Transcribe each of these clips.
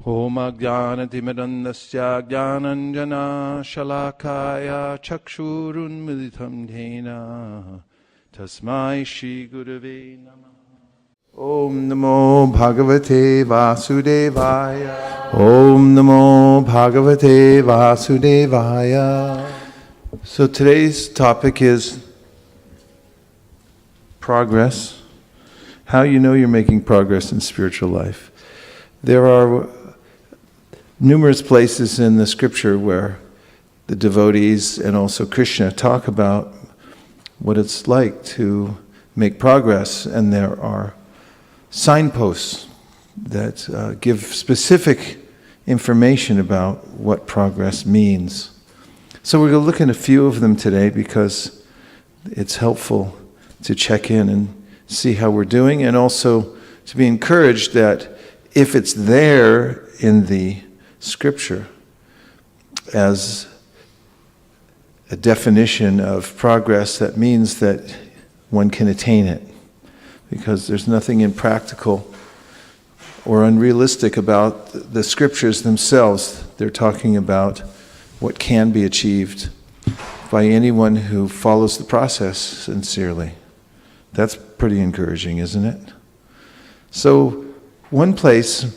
Om Ajnanatimirandasya Jnananjana Shalakaya Chakshurunmilitam Dhena Tasmai Shri Gurave Namah. Om Namo Bhagavate Vasudevaya. Om Namo Bhagavate Vasudevaya. So today's topic is progress. How you know you're making progress in spiritual life. There are numerous places in the scripture where the devotees and also Krishna talk about what it's like to make progress, and there are signposts that give specific information about what progress means. So we're going to look at a few of them today because it's helpful to check in and see how we're doing, and also to be encouraged that if it's there in the scripture as a definition of progress, that means that one can attain it. Because there's nothing impractical or unrealistic about the scriptures themselves. They're talking about what can be achieved by anyone who follows the process sincerely. That's pretty encouraging, isn't it? So, one place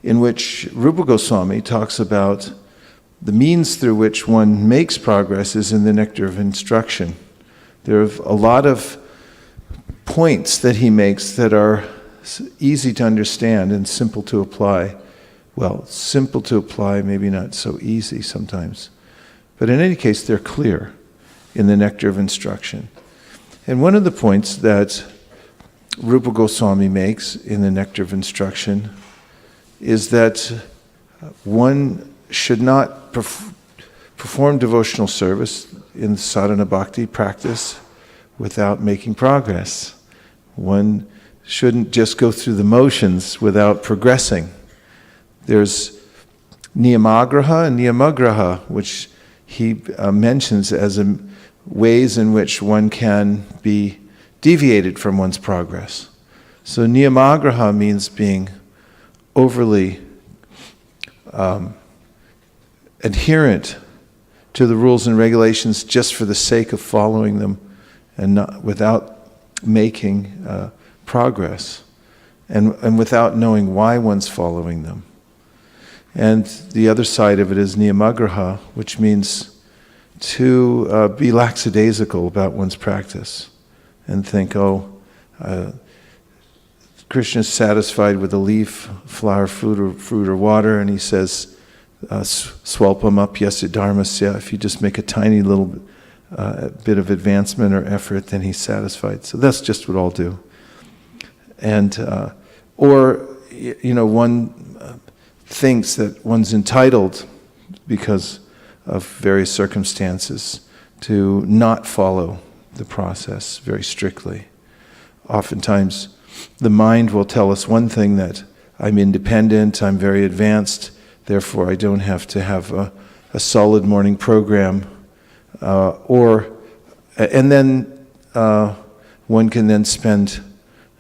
in which Rupa Goswami talks about the means through which one makes progress is in the Nectar of Instruction. There are a lot of points that he makes that are easy to understand and simple to apply. Well, simple to apply, maybe not so easy sometimes. But in any case, they're clear in the Nectar of Instruction. And one of the points that Rupa Goswami makes in the Nectar of Instruction is that one should not perform devotional service in sadhana bhakti practice without making progress. One shouldn't just go through the motions without progressing. There's niyamagraha and niyamagraha, which he mentions as ways in which one can be deviated from one's progress. So niyamagraha means being overly adherent to the rules and regulations just for the sake of following them and not without making progress and without knowing why one's following them. And the other side of it is niyamagraha, which means to be lackadaisical about one's practice and think, Krishna's satisfied with a leaf, flower, fruit or water, and he says, swalpam apyasya dharmasya, if you just make a tiny little bit of advancement or effort, then he's satisfied. So that's just what I'll do. And, one thinks that one's entitled, because of various circumstances, to not follow the process very strictly. Oftentimes, the mind will tell us one thing, that I'm independent, I'm very advanced, therefore I don't have to have a solid morning program. And then one can then spend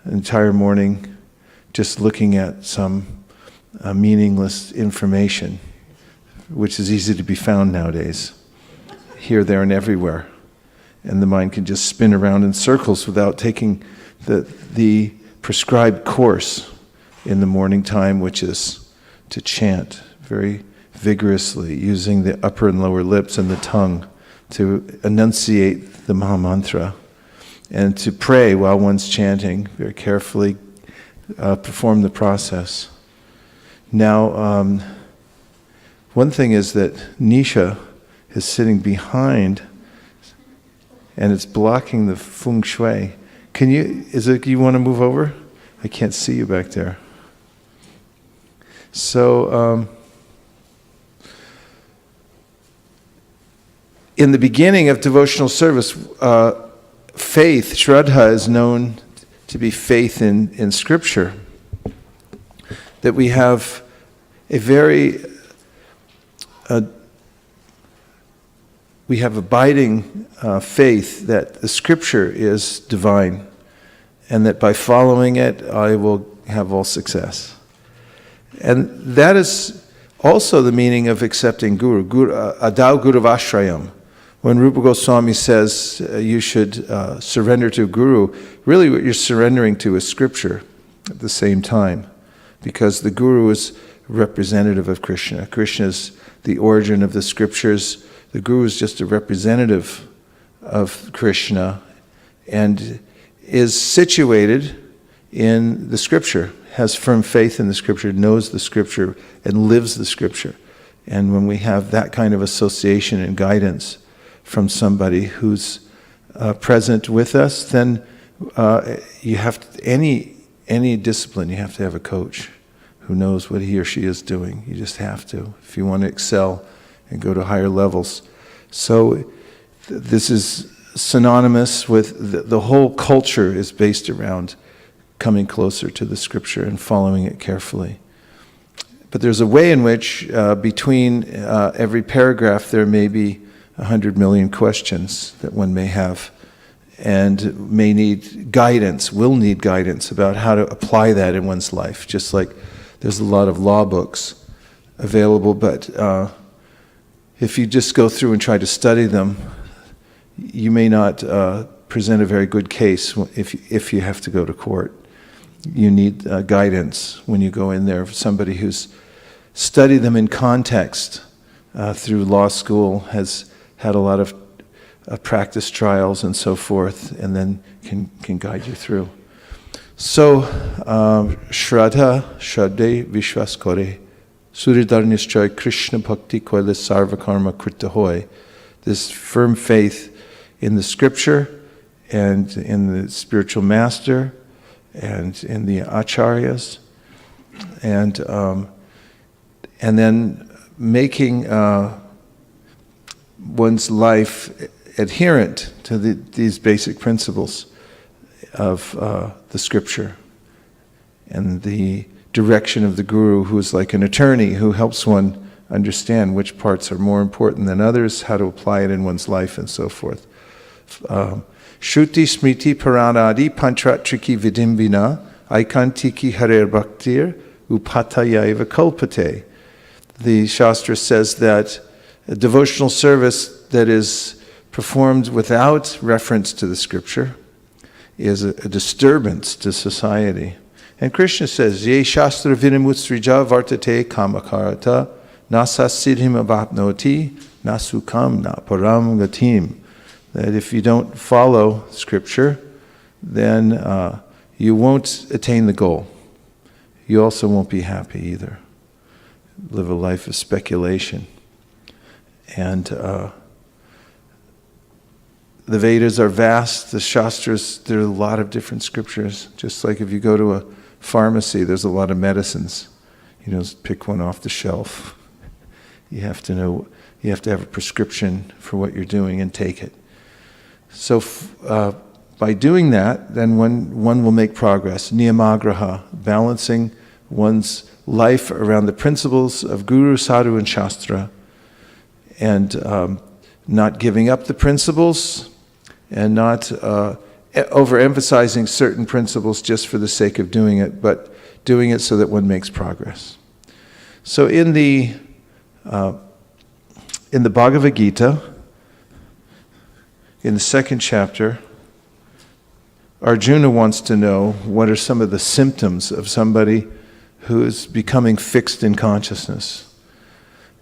an entire morning just looking at some meaningless information, which is easy to be found nowadays, here, there, and everywhere. And the mind can just spin around in circles without taking the prescribed course in the morning time, which is to chant very vigorously, using the upper and lower lips and the tongue to enunciate the Maha Mantra, and to pray while one's chanting, very carefully perform the process. Now, one thing is that Nisha is sitting behind, and it's blocking the feng shui. You want to move over? I can't see you back there. So, in the beginning of devotional service, faith, Shraddha, is known to be faith in Scripture. That we have a very we have abiding faith that the Scripture is divine, and that by following it, I will have all success. And that is also the meaning of accepting Guru, Adau Guru Vashrayam. When Rupa Goswami says you should surrender to Guru, really what you're surrendering to is Scripture at the same time, because the Guru is representative of Krishna. Krishna is the origin of the Scriptures. The Guru is just a representative of Krishna and is situated in the Scripture, has firm faith in the Scripture, knows the Scripture, and lives the Scripture. And when we have that kind of association and guidance from somebody who's present with us, then you have to, any discipline, you have to have a coach who knows what he or she is doing. You just have to, if you want to excel and go to higher levels. So this is synonymous with the whole culture is based around coming closer to the Scripture and following it carefully. But there's a way in which between every paragraph there may be 100 million questions that one may have and may need guidance, will need guidance about how to apply that in one's life. Just like there's a lot of law books available, but if you just go through and try to study them, you may not present a very good case if you have to go to court. You need guidance when you go in there. Somebody who's studied them in context through law school, has had a lot of practice trials and so forth, and then can guide you through. So, Shraddha Vishwas Kore, Suridhar Nishchay Krishna Bhakti Koile Sarva Karma Krita Hoy. This firm faith in the Scripture and in the spiritual master and in the acharyas, and then making one's life adherent to these basic principles of the Scripture and the direction of the Guru, who is like an attorney who helps one understand which parts are more important than others, how to apply it in one's life, and so forth. Shruti Smriti Puranadi Pantratriki Vidimbina Aikantiki Harer Bhaktir Upatayaiva Kalpate. The Shastra says that a devotional service that is performed without reference to the Scripture is a disturbance to society. And Krishna says, Ye Shastra Vinimutsrija Vartate Kamakarata Nasa Siddhim Avapnoti Nasukam Na Param Gatim. That if you don't follow Scripture, then you won't attain the goal. You also won't be happy either. Live a life of speculation. And the Vedas are vast. The Shastras, there are a lot of different scriptures. Just like if you go to a pharmacy, there's a lot of medicines. You know, pick one off the shelf. You have to know, you have to have a prescription for what you're doing and take it. So by doing that, then one will make progress. Niyamagraha, balancing one's life around the principles of Guru, Sadhu, and Shastra, and not giving up the principles, and not overemphasizing certain principles just for the sake of doing it, but doing it so that one makes progress. So in the Bhagavad Gita, in the second chapter, Arjuna wants to know what are some of the symptoms of somebody who is becoming fixed in consciousness.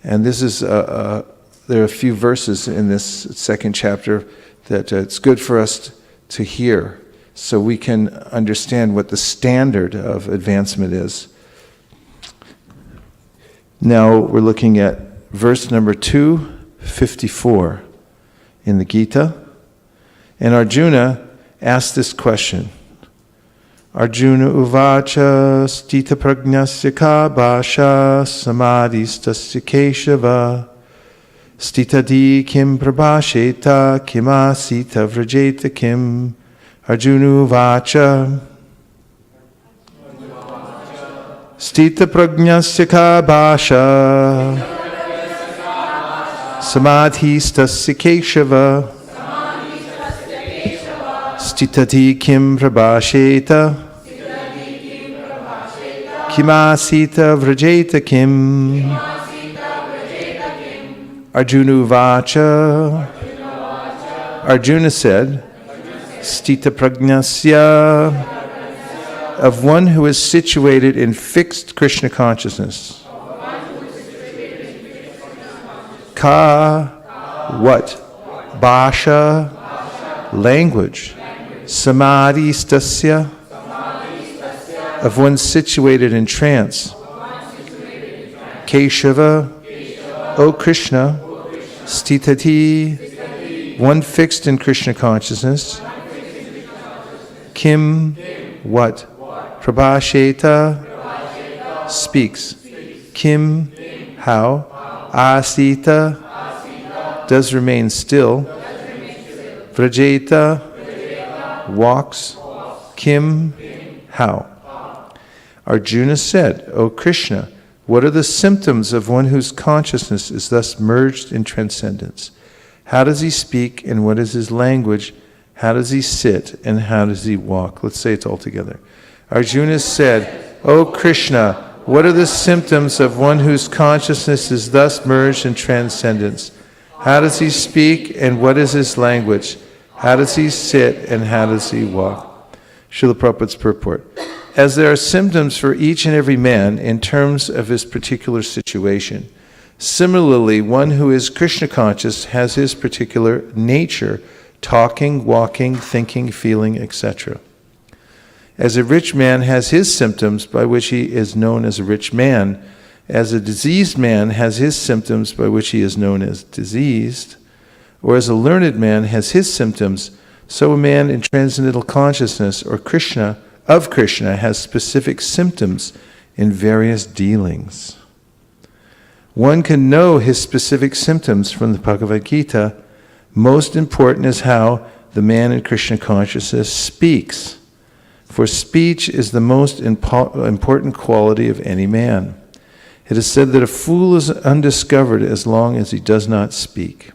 And this is there are a few verses in this second chapter that it's good for us to hear so we can understand what the standard of advancement is. Now we're looking at verse number 254 in the Gita. And Arjuna asked this question. Arjuna uvacha stita pragnasya ka bhasha samadhistasya keshava stitadi kim prabhasheta kimasita vrajeta kim. Arjuna uvacha stita pragnasya ka bhasha samadhistasya keshava stitati kim prabhasheta Kimasita vrajeta kim. Arjuna vacha. Arjuna said, Stita pragnasya, of one who is situated in fixed Krishna consciousness. Ka, what? Bhasha, language. Samadhi stasya, of one situated in trance. Keshava, O Krishna, stitati, one fixed in Krishna consciousness. Kim, what? Prabhasheta, speaks. Kim, how? Asita, does remain still. Vrajeta, walks. Kim, how? Arjuna said, O Krishna, what are the symptoms of one whose consciousness is thus merged in transcendence? How does he speak and what is his language? How does he sit and how does he walk? Let's say it all together. Arjuna said, O Krishna, what are the symptoms of one whose consciousness is thus merged in transcendence? How does he speak and what is his language? How does he sit and how does he walk? Srila Prabhupada's purport. As there are symptoms for each and every man in terms of his particular situation, similarly, one who is Krishna conscious has his particular nature, talking, walking, thinking, feeling, etc. As a rich man has his symptoms by which he is known as a rich man, as a diseased man has his symptoms by which he is known as diseased, or as a learned man has his symptoms, so a man in transcendental consciousness or Krishna has specific symptoms in various dealings. One can know his specific symptoms from the Bhagavad Gita. Most important is how the man in Krishna consciousness speaks. For speech is the most important quality of any man. It is said that a fool is undiscovered as long as he does not speak.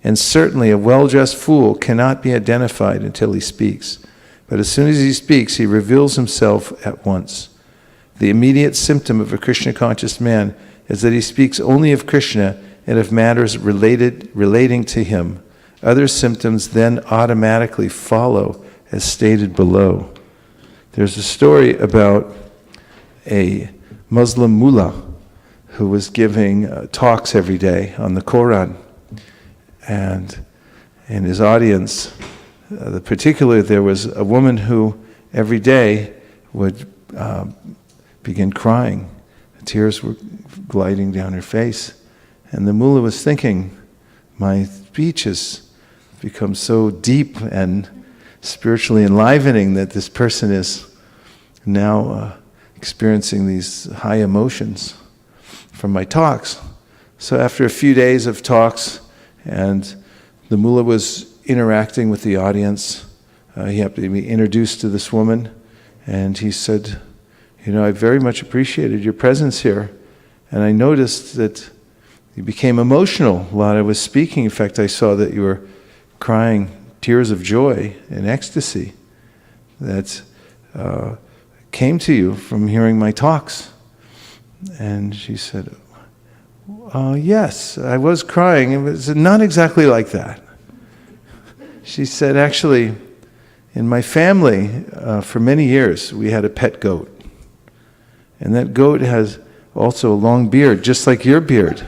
And certainly a well-dressed fool cannot be identified until he speaks. But as soon as he speaks, he reveals himself at once. The immediate symptom of a Krishna-conscious man is that he speaks only of Krishna and of matters relating to him. Other symptoms then automatically follow, as stated below. There's a story about a Muslim mullah who was giving talks every day on the Quran. And in his audience, particularly there was a woman who every day would begin crying. Tears were gliding down her face. And the mullah was thinking, my speech has become so deep and spiritually enlivening that this person is now experiencing these high emotions from my talks. So after a few days of talks, and the mullah was interacting with the audience, he happened to be introduced to this woman, and he said, I very much appreciated your presence here, and I noticed that you became emotional while I was speaking. In fact, I saw that you were crying tears of joy and ecstasy that came to you from hearing my talks. And she said, yes, I was crying. It was not exactly like that. She said, actually, in my family, for many years, we had a pet goat. And that goat has also a long beard, just like your beard.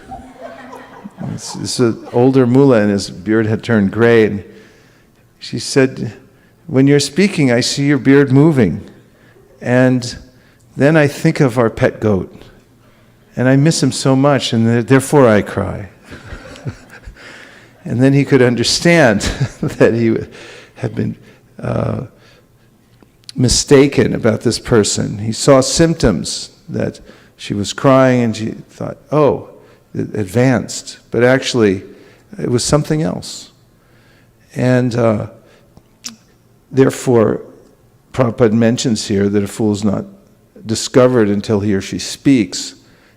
This is an older mullah, and his beard had turned gray. And she said, when you're speaking, I see your beard moving. And then I think of our pet goat. And I miss him so much, and therefore I cry. And then he could understand that he had been mistaken about this person. He saw symptoms that she was crying, and she thought, it advanced. But actually, it was something else. And therefore, Prabhupada mentions here that a fool is not discovered until he or she speaks,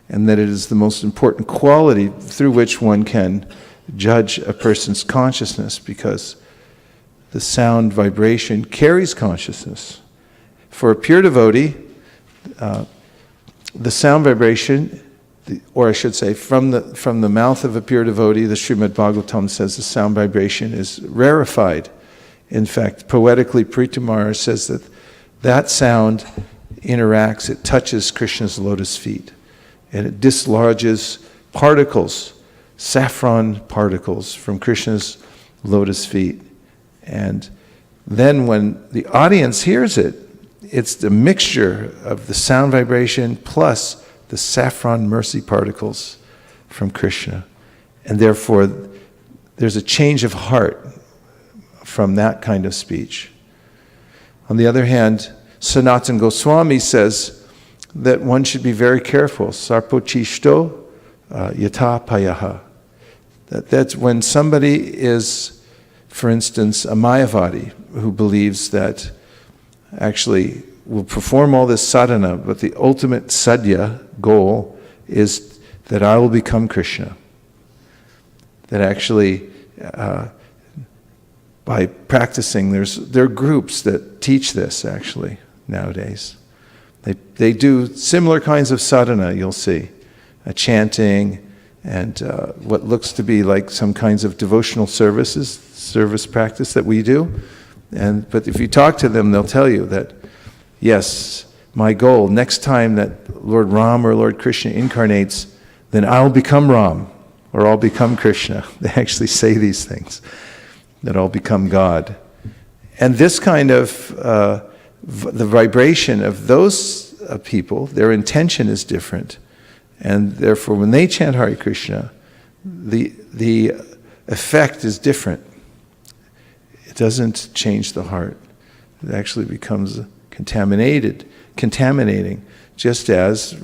and that it is the most important quality through which one can judge a person's consciousness, because the sound vibration carries consciousness. For a pure devotee, the sound vibration, or I should say, from the mouth of a pure devotee, the Srimad Bhagavatam says the sound vibration is rarefied. In fact, poetically, Pritamara says that sound interacts, it touches Krishna's lotus feet, and it dislodges particles, saffron particles from Krishna's lotus feet. And then when the audience hears it, it's the mixture of the sound vibration plus the saffron mercy particles from Krishna. And therefore, there's a change of heart from that kind of speech. On the other hand, Sanatana Goswami says that one should be very careful. Sarpochishto yata payaha. That's when somebody is, for instance, a Mayavadi who believes that actually will perform all this sadhana, but the ultimate sadhya goal is that I will become Krishna. That actually, by practicing, there are groups that teach this actually nowadays. They do similar kinds of sadhana, you'll see, chanting and what looks to be like some kinds of devotional service practice that we do. But if you talk to them, they'll tell you that, yes, my goal, next time that Lord Ram or Lord Krishna incarnates, then I'll become Ram or I'll become Krishna. They actually say these things, that I'll become God. And this kind of, the vibration of those people, their intention is different. And therefore, when they chant Hare Krishna, the effect is different. It doesn't change the heart. It actually becomes contaminating, just as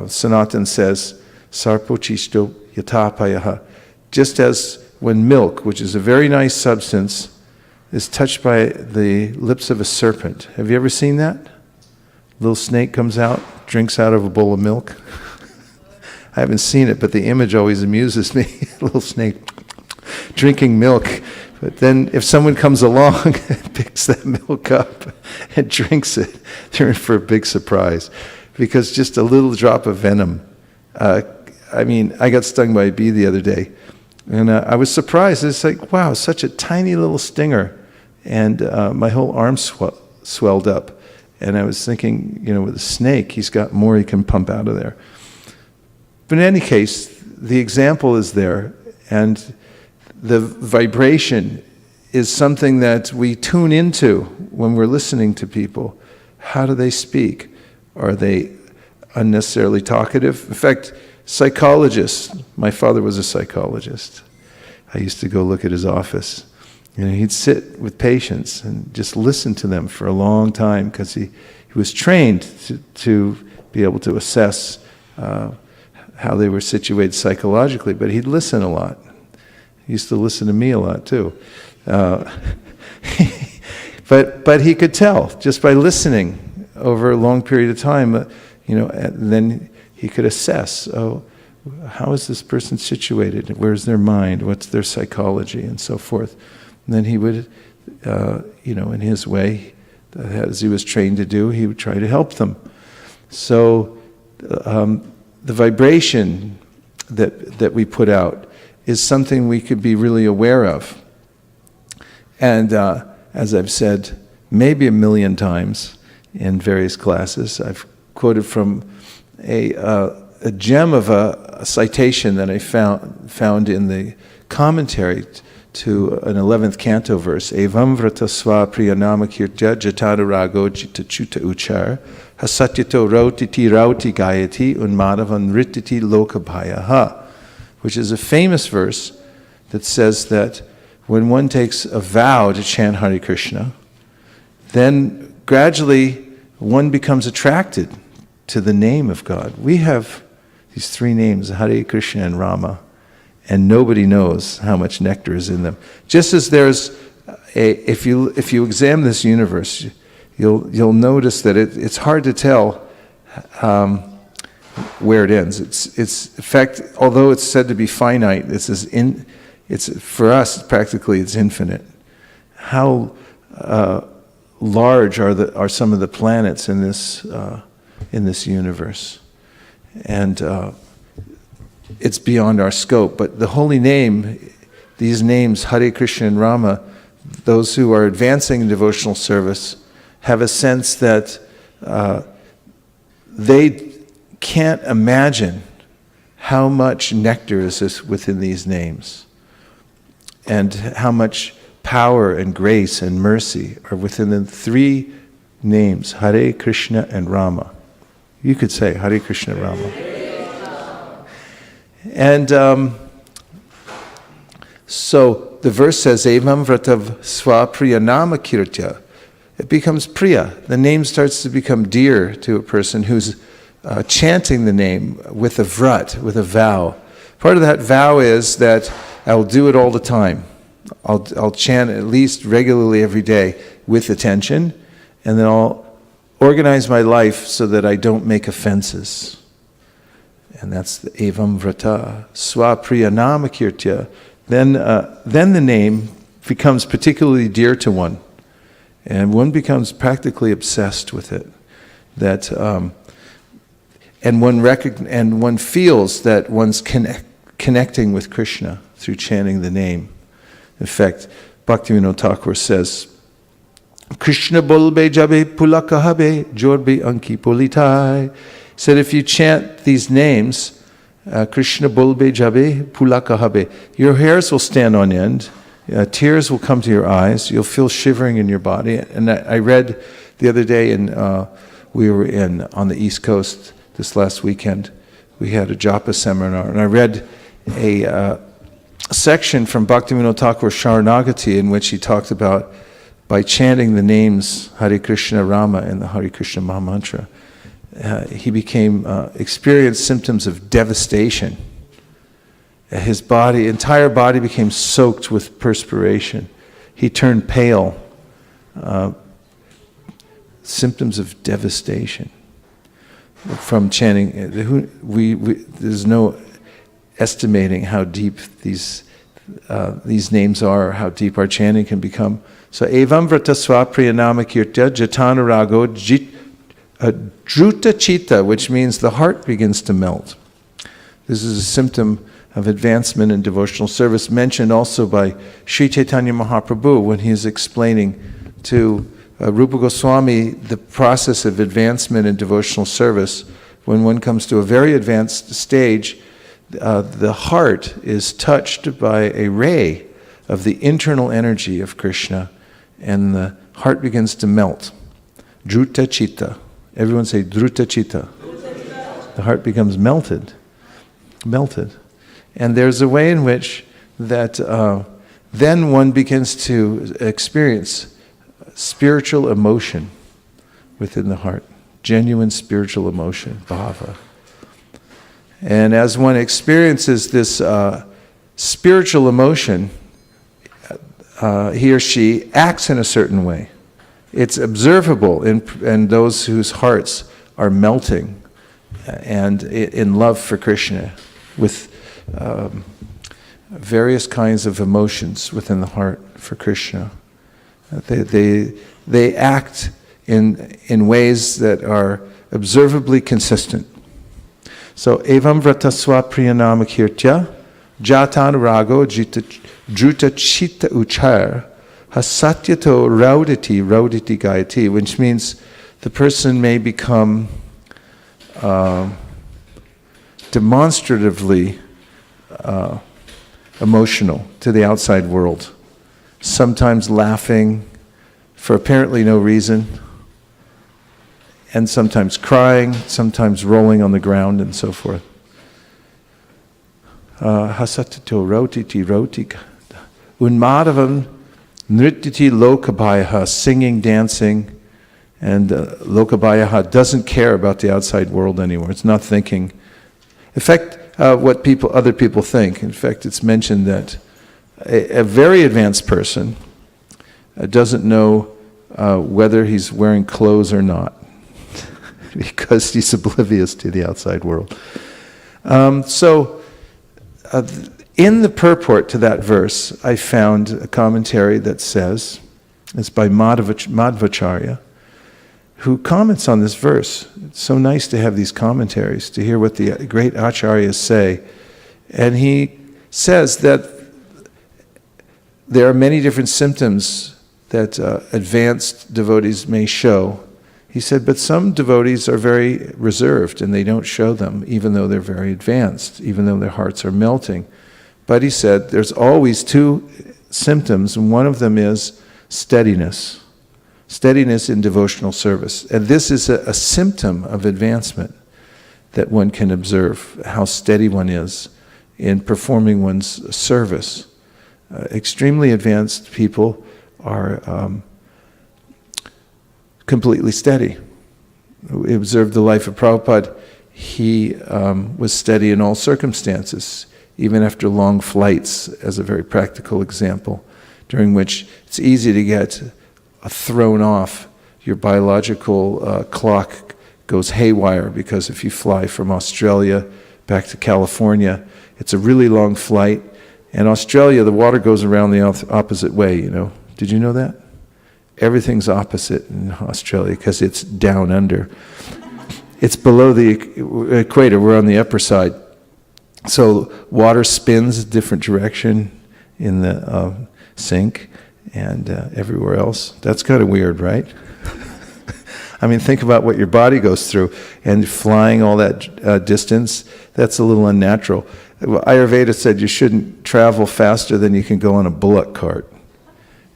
Sanatan says, Sarpochishto yatapayaha. Just as when milk, which is a very nice substance, is touched by the lips of a serpent. Have you ever seen that? A little snake comes out, drinks out of a bowl of milk. I haven't seen it, but the image always amuses me. A little snake drinking milk. But then if someone comes along and picks that milk up and drinks it, they're in for a big surprise. Because just a little drop of venom. I got stung by a bee the other day. And I was surprised. It's like, wow, such a tiny little stinger. And my whole arm swelled up. And I was thinking, with a snake, he's got more he can pump out of there. But in any case, the example is there. And the vibration is something that we tune into when we're listening to people. How do they speak? Are they unnecessarily talkative? In fact, psychologists, my father was a psychologist. I used to go look at his office. He'd sit with patients and just listen to them for a long time because he was trained to be able to assess how they were situated psychologically, but he'd listen a lot. He used to listen to me a lot too. But he could tell just by listening over a long period of time, and then he could assess, how is this person situated? Where's their mind? What's their psychology? And so forth. And then he would, in his way, as he was trained to do, he would try to help them. So the vibration that we put out is something we could be really aware of. And as I've said maybe 1 million times in various classes, I've quoted from a gem of a citation that I found in the commentary to an 11th canto verse. Evam vrata sva priyanama kirtya jatara rago jita chuta uchar hasatyito rautiti rauti gayati unmadavan rititi lokabhayaha, which is a famous verse that says that when one takes a vow to chant Hare Krishna, then gradually one becomes attracted to the name of God. We have these 3 names, Hare Krishna and Rama, and nobody knows how much nectar is in them. Just as there's if you examine this universe, you'll notice that it's hard to tell where it ends. It's in fact, although it's said to be finite, it's for us practically it's infinite. How large are some of the planets in this universe? And it's beyond our scope. But the holy name, these names, Hare Krishna and Rama, those who are advancing in devotional service have a sense that they can't imagine how much nectar is within these names, and how much power and grace and mercy are within the three names, Hare Krishna and Rama. You could say Hare Krishna Rama. And so the verse says, Evam vratav sva priya nama kirtya. It becomes priya. The name starts to become dear to a person who's chanting the name with a vrat, with a vow. Part of that vow is that I'll do it all the time. I'll chant at least regularly every day with attention, and then I'll organize my life so that I don't make offenses. And that's the evam vrata, swa priya nama kirtya. Then the name becomes particularly dear to one, and one becomes practically obsessed with it. And one feels that one's connecting with Krishna through chanting the name. In fact, Bhaktivinoda Thakur says, Krishna bolbe jabe pulaka habe jorbe anki politai. Said if you chant these names, Krishna bolbe jabe pulaka habe, your hairs will stand on end, tears will come to your eyes, you'll feel shivering in your body. And I read the other day, we were on the East Coast this last weekend. We had a japa seminar, and I read a section from Bhaktivinoda Thakur's Sharanagati in which he talked about by chanting the names Hare Krishna Rama and the Hare Krishna Mahamantra, he experienced symptoms of devastation. His entire body became soaked with perspiration. He turned pale. Symptoms of devastation from chanting. There's no estimating how deep these names are, how deep our chanting can become. So, evam vrata sva priyanama kirtya jatana rago druta chitta, which means the heart begins to melt. This is a symptom of advancement in devotional service, mentioned also by Sri Chaitanya Mahaprabhu when he is explaining to Rupa Goswami the process of advancement in devotional service. When one comes to a very advanced stage, the heart is touched by a ray of the internal energy of Krishna, and the heart begins to melt. Druta chitta. Everyone say druta chitta. The heart becomes melted. And there's a way in which that then one begins to experience spiritual emotion within the heart. Genuine spiritual emotion, bhava. And as one experiences this spiritual emotion, he or she acts in a certain way. It's observable in those whose hearts are melting and in love for Krishna, with various kinds of emotions within the heart for Krishna. They act in ways that are observably consistent. So, evam vrata swa priyanama kirtya jatan rago druta chitta uchar hasatyato rauditi gayati, which means the person may become demonstratively emotional to the outside world, sometimes laughing for apparently no reason, and sometimes crying, sometimes rolling on the ground, and so forth. Hasatato roti unmadavam nrityati lokabhayaha, singing, dancing, and lokabhayaha doesn't care about the outside world anymore. It's not thinking. In fact, what other people think. In fact, it's mentioned that a very advanced person doesn't know whether he's wearing clothes or not, because he's oblivious to the outside world. In the purport to that verse, I found a commentary that says, it's by Madhvacharya, who comments on this verse. It's so nice to have these commentaries, to hear what the great acharyas say. And he says that there are many different symptoms that advanced devotees may show. He said, but some devotees are very reserved and they don't show them, even though they're very advanced, even though their hearts are melting. But he said, there's always two symptoms, and one of them is steadiness. Steadiness in devotional service. And this is a symptom of advancement that one can observe, how steady one is in performing one's service. Extremely advanced people are completely steady. We observed the life of Prabhupada. He was steady in all circumstances, even after long flights, as a very practical example, during which it's easy to get thrown off. Your biological clock goes haywire, because if you fly from Australia back to California, it's a really long flight. In Australia, the water goes around the opposite way, you know. Did you know that? Everything's opposite in Australia because it's down under. It's below the equator. We're on the upper side. So water spins a different direction in the sink and everywhere else. That's kind of weird, right? I mean, think about what your body goes through, and flying all that distance, that's a little unnatural. Ayurveda said you shouldn't travel faster than you can go on a bullock cart.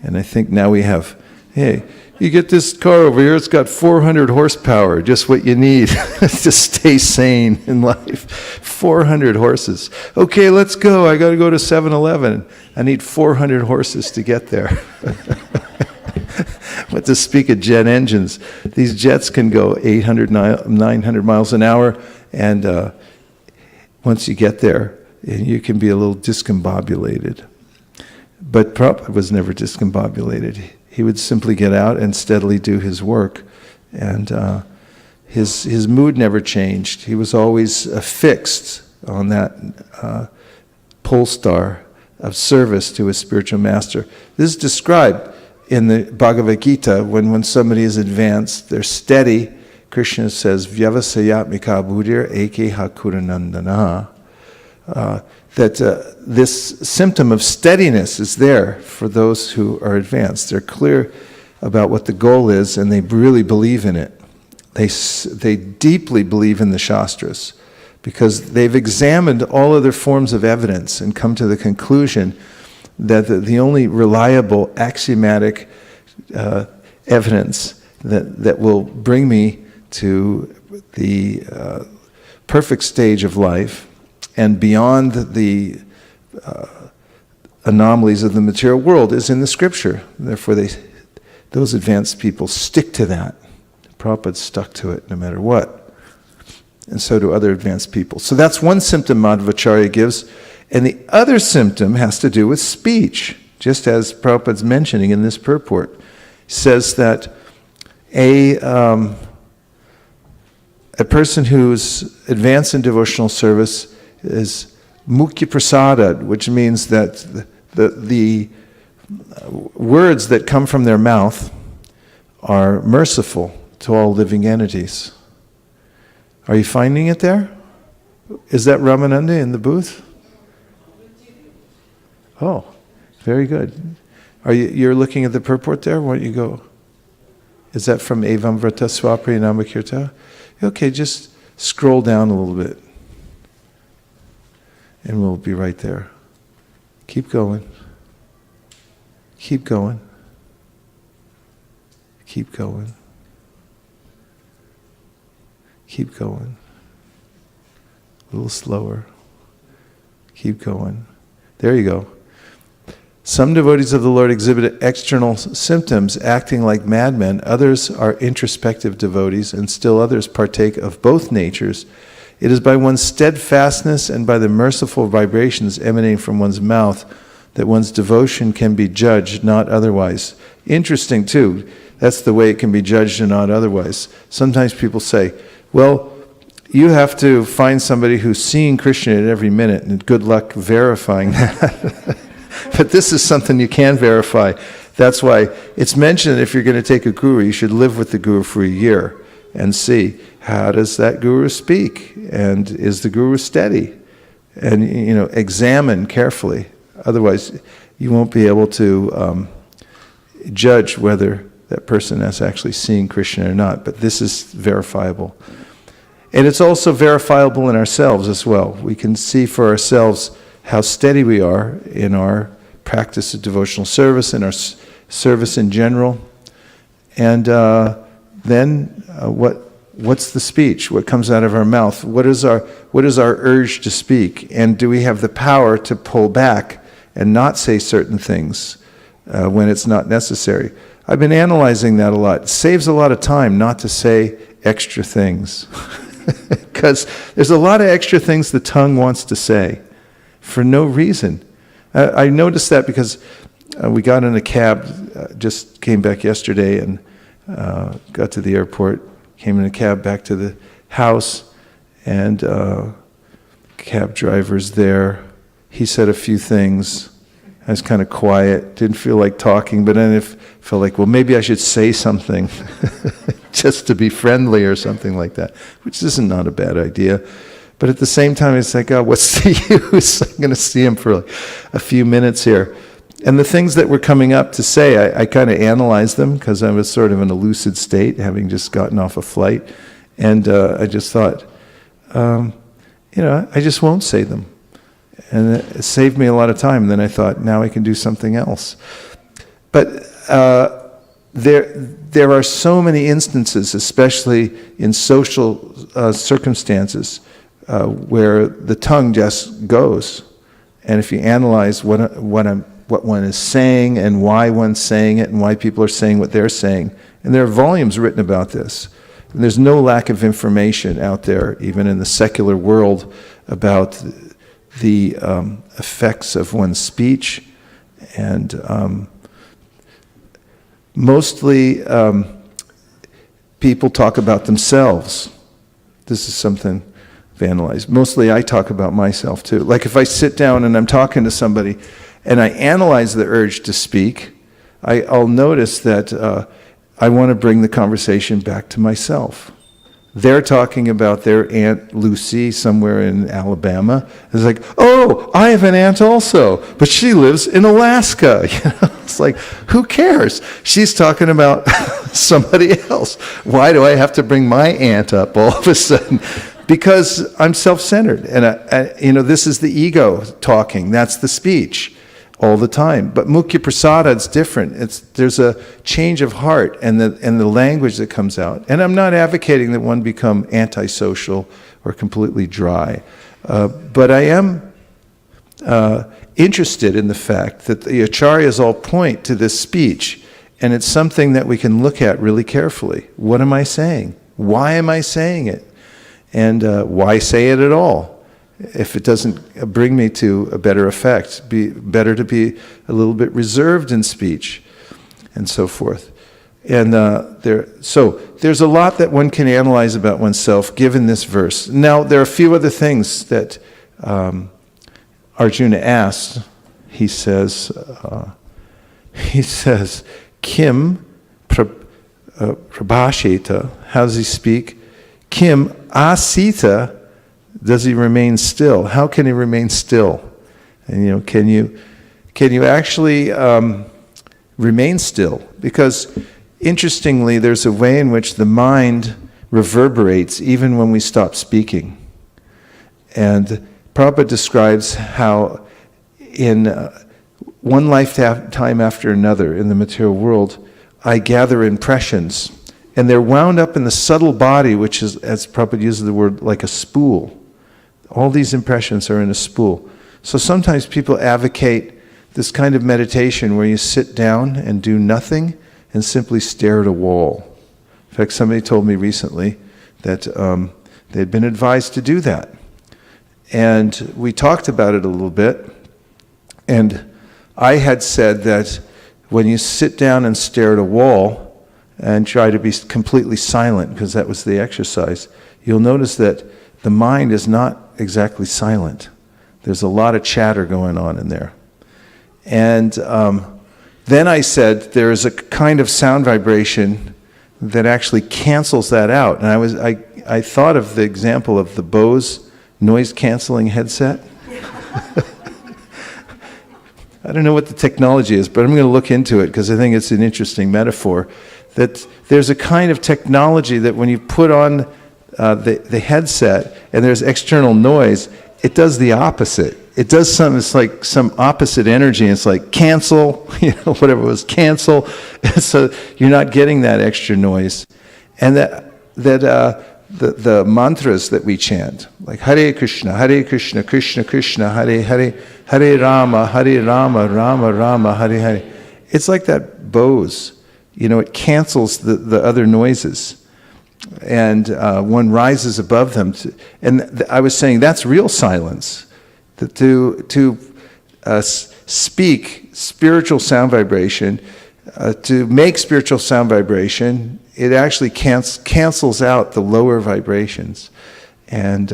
And I think now we have, hey, you get this car over here, it's got 400 horsepower, just what you need to stay sane in life. 400 horses. Okay, let's go. I got to go to 7-Eleven. I need 400 horses to get there. But to speak of jet engines, these jets can go 800, 900 miles an hour, and once you get there, you can be a little discombobulated. But Prabhupada was never discombobulated. He would simply get out and steadily do his work. And his mood never changed. He was always fixed on that pole star of service to his spiritual master. This is described in the Bhagavad Gita when somebody is advanced, they're steady. Krishna says, Vyavasayatmika buddhir eke hakuranandana. That this symptom of steadiness is there for those who are advanced. They're clear about what the goal is, and they really believe in it. They deeply believe in the Shastras, because they've examined all other forms of evidence and come to the conclusion that the only reliable axiomatic evidence that will bring me to the perfect stage of life and beyond the anomalies of the material world is in the scripture. Therefore, those advanced people stick to that. Prabhupada stuck to it no matter what. And so do other advanced people. So that's one symptom Madhvacharya gives. And the other symptom has to do with speech, just as Prabhupada's mentioning in this purport. He says that a person who's advanced in devotional service is mukya prasada, which means that the words that come from their mouth are merciful to all living entities. Are you finding it there? Is that Ramananda in the booth? Oh, very good. You're looking at the purport there? Why don't you go? Is that from Evam Vrata Swapri Namakirta? Okay, just scroll down a little bit. And we'll be right there. Keep going. Keep going. Keep going. Keep going. A little slower. Keep going. There you go. Some devotees of the Lord exhibit external symptoms, acting like madmen. Others are introspective devotees, and still others partake of both natures. It is by one's steadfastness and by the merciful vibrations emanating from one's mouth that one's devotion can be judged, not otherwise. Interesting, too. That's the way it can be judged and not otherwise. Sometimes people say, well, you have to find somebody who's seeing Krishna at every minute, and good luck verifying that. But this is something you can verify. That's why it's mentioned if you're going to take a guru, you should live with the guru for a year and see, how does that guru speak? And is the guru steady? And, examine carefully. Otherwise, you won't be able to judge whether that person is actually seeing Krishna or not. But this is verifiable. And it's also verifiable in ourselves as well. We can see for ourselves how steady we are in our practice of devotional service, in our service in general. And then what's the speech? What comes out of our mouth? What is our urge to speak? And do we have the power to pull back and not say certain things when it's not necessary? I've been analyzing that a lot. It saves a lot of time not to say extra things. Because there's a lot of extra things the tongue wants to say for no reason. I noticed that because we got in a cab, just came back yesterday and got to the airport, came in a cab back to the house, and cab driver's there. He said a few things. I was kind of quiet, didn't feel like talking, but then I felt like, well, maybe I should say something just to be friendly or something like that, which isn't not a bad idea. But at the same time, it's like, oh, what's the use? I'm going to see him for like a few minutes here. And the things that were coming up to say, I kind of analyzed them because I was sort of in a lucid state, having just gotten off a flight. And I just thought, I just won't say them. And it saved me a lot of time. And then I thought, now I can do something else. But there are so many instances, especially in social circumstances, where the tongue just goes. And if you analyze what one is saying and why one's saying it and why people are saying what they're saying, and there are volumes written about this. And there's no lack of information out there, even in the secular world, about the effects of one's speech. And mostly people talk about themselves. This is something I've analyzed. Mostly I talk about myself too. Like if I sit down and I'm talking to somebody and I analyze the urge to speak, I'll notice that I want to bring the conversation back to myself. They're talking about their Aunt Lucy somewhere in Alabama. It's like, oh, I have an aunt also, but she lives in Alaska. It's like, who cares? She's talking about somebody else. Why do I have to bring my aunt up all of a sudden? Because I'm self-centered, and this is the ego talking. That's the speech all the time. But Mukhya Prasada, it's different. There's a change of heart and the language that comes out. And I'm not advocating that one become antisocial or completely dry. But I am interested in the fact that the acharyas all point to this speech, and it's something that we can look at really carefully. What am I saying? Why am I saying it? And why say it at all? If it doesn't bring me to a better effect, be better to be a little bit reserved in speech, and so forth. And so there's a lot that one can analyze about oneself given this verse. Now there are a few other things that Arjuna asked. He says, Kim prabhasheta, how does he speak? Kim asita, does he remain still? How can he remain still? And can you actually remain still? Because interestingly, there's a way in which the mind reverberates even when we stop speaking. And Prabhupada describes how in one lifetime after another in the material world, I gather impressions, and they're wound up in the subtle body, which is, as Prabhupada uses the word, like a spool. All these impressions are in a spool. So sometimes people advocate this kind of meditation where you sit down and do nothing and simply stare at a wall. In fact, somebody told me recently that they'd been advised to do that. And we talked about it a little bit, and I had said that when you sit down and stare at a wall and try to be completely silent, because that was the exercise, you'll notice that the mind is not exactly silent. There's a lot of chatter going on in there. And Then I said there is a kind of sound vibration that actually cancels that out. And I thought of the example of the Bose noise-canceling headset. I don't know what the technology is, but I'm going to look into it because I think it's an interesting metaphor. That there's a kind of technology that when you put on the headset and there's external noise, it does the opposite. It does something, it's like some opposite energy. It's like cancel, whatever it was, cancel. So you're not getting that extra noise. And the mantras that we chant, like Hare Krishna, Krishna Krishna, Hare Hare, Hare Rama, Rama Rama, Hare Hare. It's like that Bose. It cancels the other noises. And one rises above them. And I was saying that's real silence. To speak spiritual sound vibration, to make spiritual sound vibration, it actually cancels out the lower vibrations. And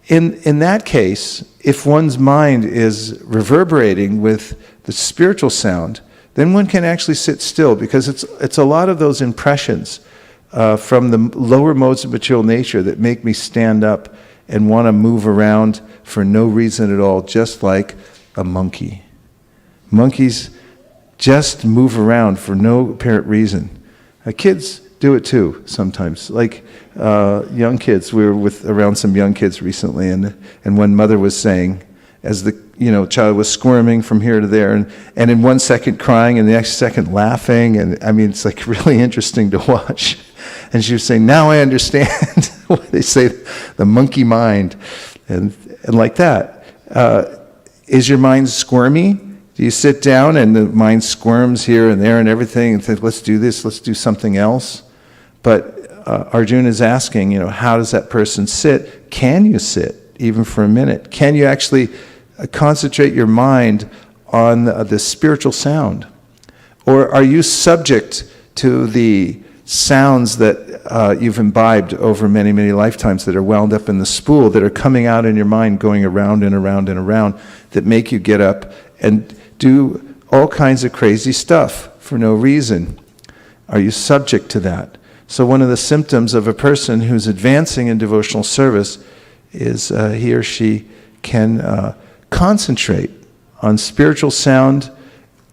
in that case, if one's mind is reverberating with the spiritual sound, then one can actually sit still, because it's a lot of those impressions from the lower modes of material nature that make me stand up and want to move around for no reason at all, just like a monkey. Monkeys just move around for no apparent reason. Kids do it too sometimes. Like young kids, we were around some young kids recently, and one mother was saying, as the child was squirming from here to there, and in 1 second crying, and the next second laughing, and I mean, it's like really interesting to watch. And she was saying, now I understand why they say the monkey mind, and like that. Is your mind squirmy? Do you sit down and the mind squirms here and there and everything and think, let's do this, let's do something else? But Arjuna is asking, how does that person sit? Can you sit even for a minute? Can you actually concentrate your mind on the spiritual sound? Or are you subject to the sounds that you've imbibed over many, many lifetimes that are wound up in the spool, that are coming out in your mind, going around and around and around, that make you get up and do all kinds of crazy stuff for no reason? Are you subject to that? So one of the symptoms of a person who's advancing in devotional service is he or she can concentrate on spiritual sound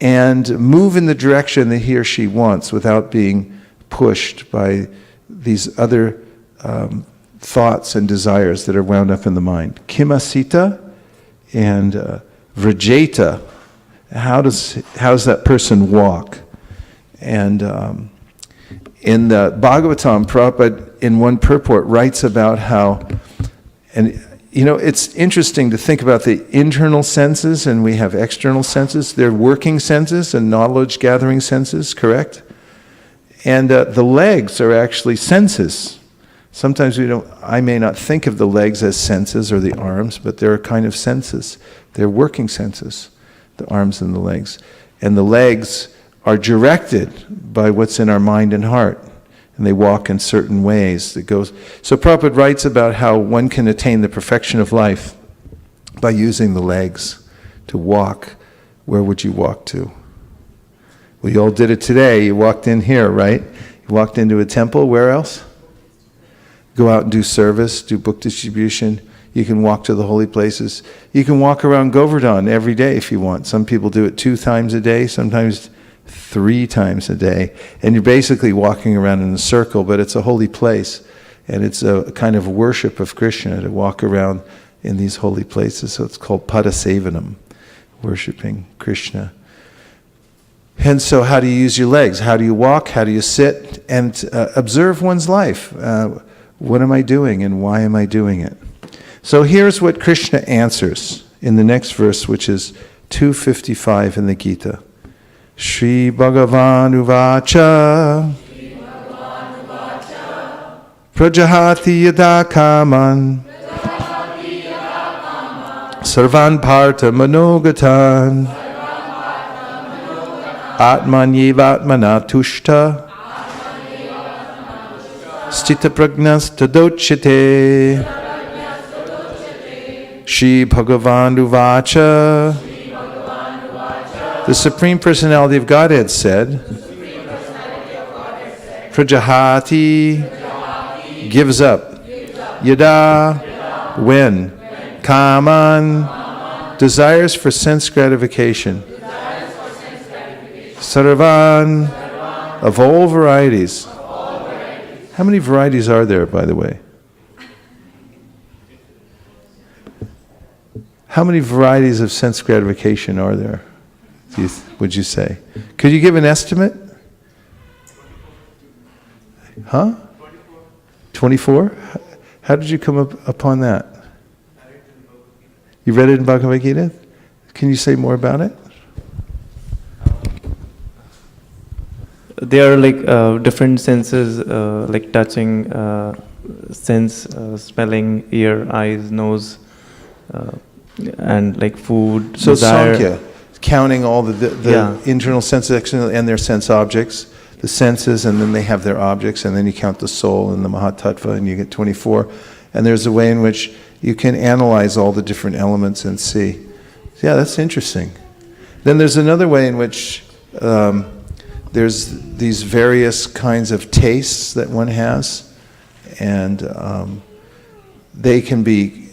and move in the direction that he or she wants without being pushed by these other thoughts and desires that are wound up in the mind. Kimasita and Vrajeta. How does that person walk? And in the Bhagavatam, Prabhupada in one purport writes about how, and it's interesting to think about the internal senses, and we have external senses. They're working senses and knowledge-gathering senses, correct? And the legs are actually senses. Sometimes I may not think of the legs as senses or the arms, but they're a kind of senses. They're working senses, the arms and the legs. And the legs are directed by what's in our mind and heart. And they walk in certain ways. So Prabhupada writes about how one can attain the perfection of life by using the legs to walk. Where would you walk to? Well, you all did it today. You walked in here, right? You walked into a temple. Where else? Go out and do service, do book distribution. You can walk to the holy places. You can walk around Govardhan every day if you want. Some people do it 2 times a day, sometimes 3 times a day. And you're basically walking around in a circle, but it's a holy place. And it's a kind of worship of Krishna to walk around in these holy places. So it's called Padasevanam, worshiping Krishna. And so how do you use your legs? How do you walk? How do you sit? And observe one's life. What am I doing and why am I doing it? So here's what Krishna answers in the next verse, which is 255 in the Gita. Shri Bhagavan Uvacha Prajahati Yada Kaman Sarvan Partha Manogatan Atmanyevatmana Tushta Stita Pragnas Tadochite Shri Bhagavan Uvacha The Supreme Personality of Godhead said, Prajahati gives up. Yada, when. Kaman, desires for sense gratification. Sarvan, of all varieties. How many varieties are there, by the way? How many varieties of sense gratification are there, would you say? Could you give an estimate? Huh? 24? How did you come upon that? You read it in Bhagavad Gita? Can you say more about it? They are like different senses, like touching, sense, smelling, ear, eyes, nose, and like food, so desire. Sankhya, counting all the internal senses and their sense objects, the senses, and then they have their objects, and then you count the soul and the Mahatattva, and you get 24. And there's a way in which you can analyze all the different elements and see. Yeah, that's interesting. Then there's another way in which there's these various kinds of tastes that one has, and they can be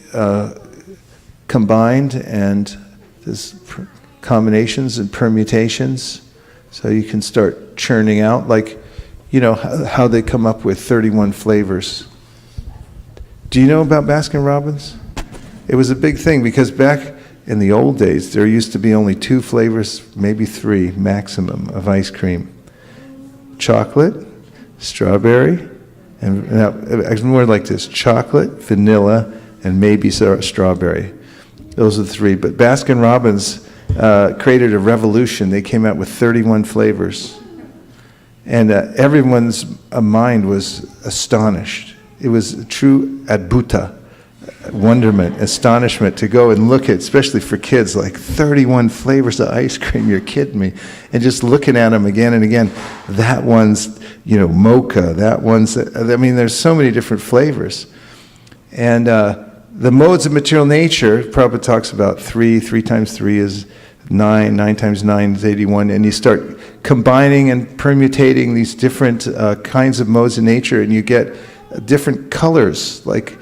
combined, and there's combinations and permutations. So you can start churning out, like, you know, how they come up with 31 flavors. Do you know about Baskin-Robbins? It was a big thing because back in the old days, there used to be only 2 flavors, maybe 3 maximum, of ice cream. Chocolate, strawberry, and now, it's more like this: chocolate, vanilla, and maybe strawberry. Those are the 3. But Baskin-Robbins created a revolution. They came out with 31 flavors. And everyone's mind was astonished. It was a true adbhuta, wonderment, astonishment to go and look at, especially for kids, like 31 flavors of ice cream, you're kidding me. And just looking at them again and again, that one's, you know, mocha, that one's, I mean, there's so many different flavors. And the modes of material nature, Prabhupada talks about 3 times 3 is 9, 9 times 9 is 81, and you start combining and permutating these different kinds of modes of nature, and you get different colors, like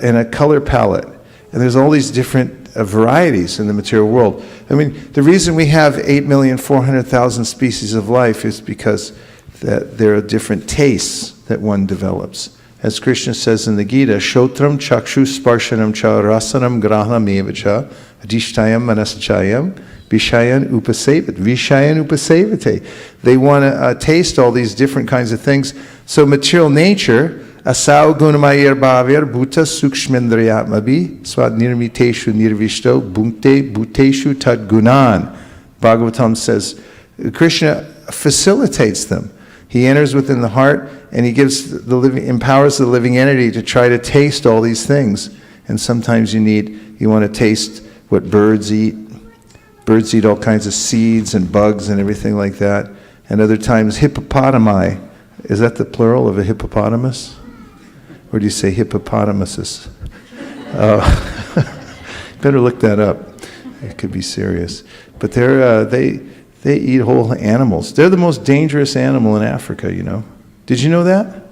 in a color palette. And there's all these different varieties in the material world. I mean, the reason we have 8,400,000 species of life is because that there are different tastes that one develops. As Krishna says in the Gita, Shotram chakshu sparshanam cha rasanam grahanam evacha adhishtayam manasachayam vishayan upasevate. They want to taste all these different kinds of things. So material nature, asau gunamayir bhavir bhuta sukshmendriyatmabi swad nirmiteshu nirvishto bhunkte bhuteshu tad gunan. Bhagavatam says Krishna facilitates them. He enters within the heart, and he gives empowers the living entity to try to taste all these things. And sometimes you want to taste what birds eat. Birds eat all kinds of seeds and bugs and everything like that. And other times hippopotami. Is that the plural of a hippopotamus? Or do you say hippopotamuses? Better look that up. It could be serious. But they eat whole animals. They're the most dangerous animal in Africa, you know. Did you know that?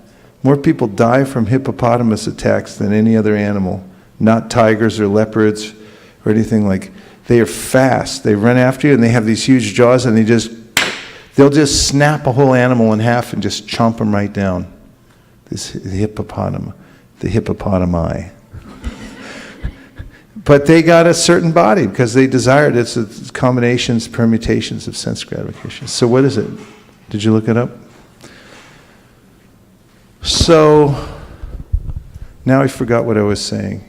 More people die from hippopotamus attacks than any other animal. Not tigers or leopards or anything like. They are fast. They run after you, and they have these huge jaws, and they'll just snap a whole animal in half and just chomp them right down. The hippopotami. But they got a certain body because they desired it. It's combinations, permutations of sense gratification. So what is it? Did you look it up? So now I forgot what I was saying.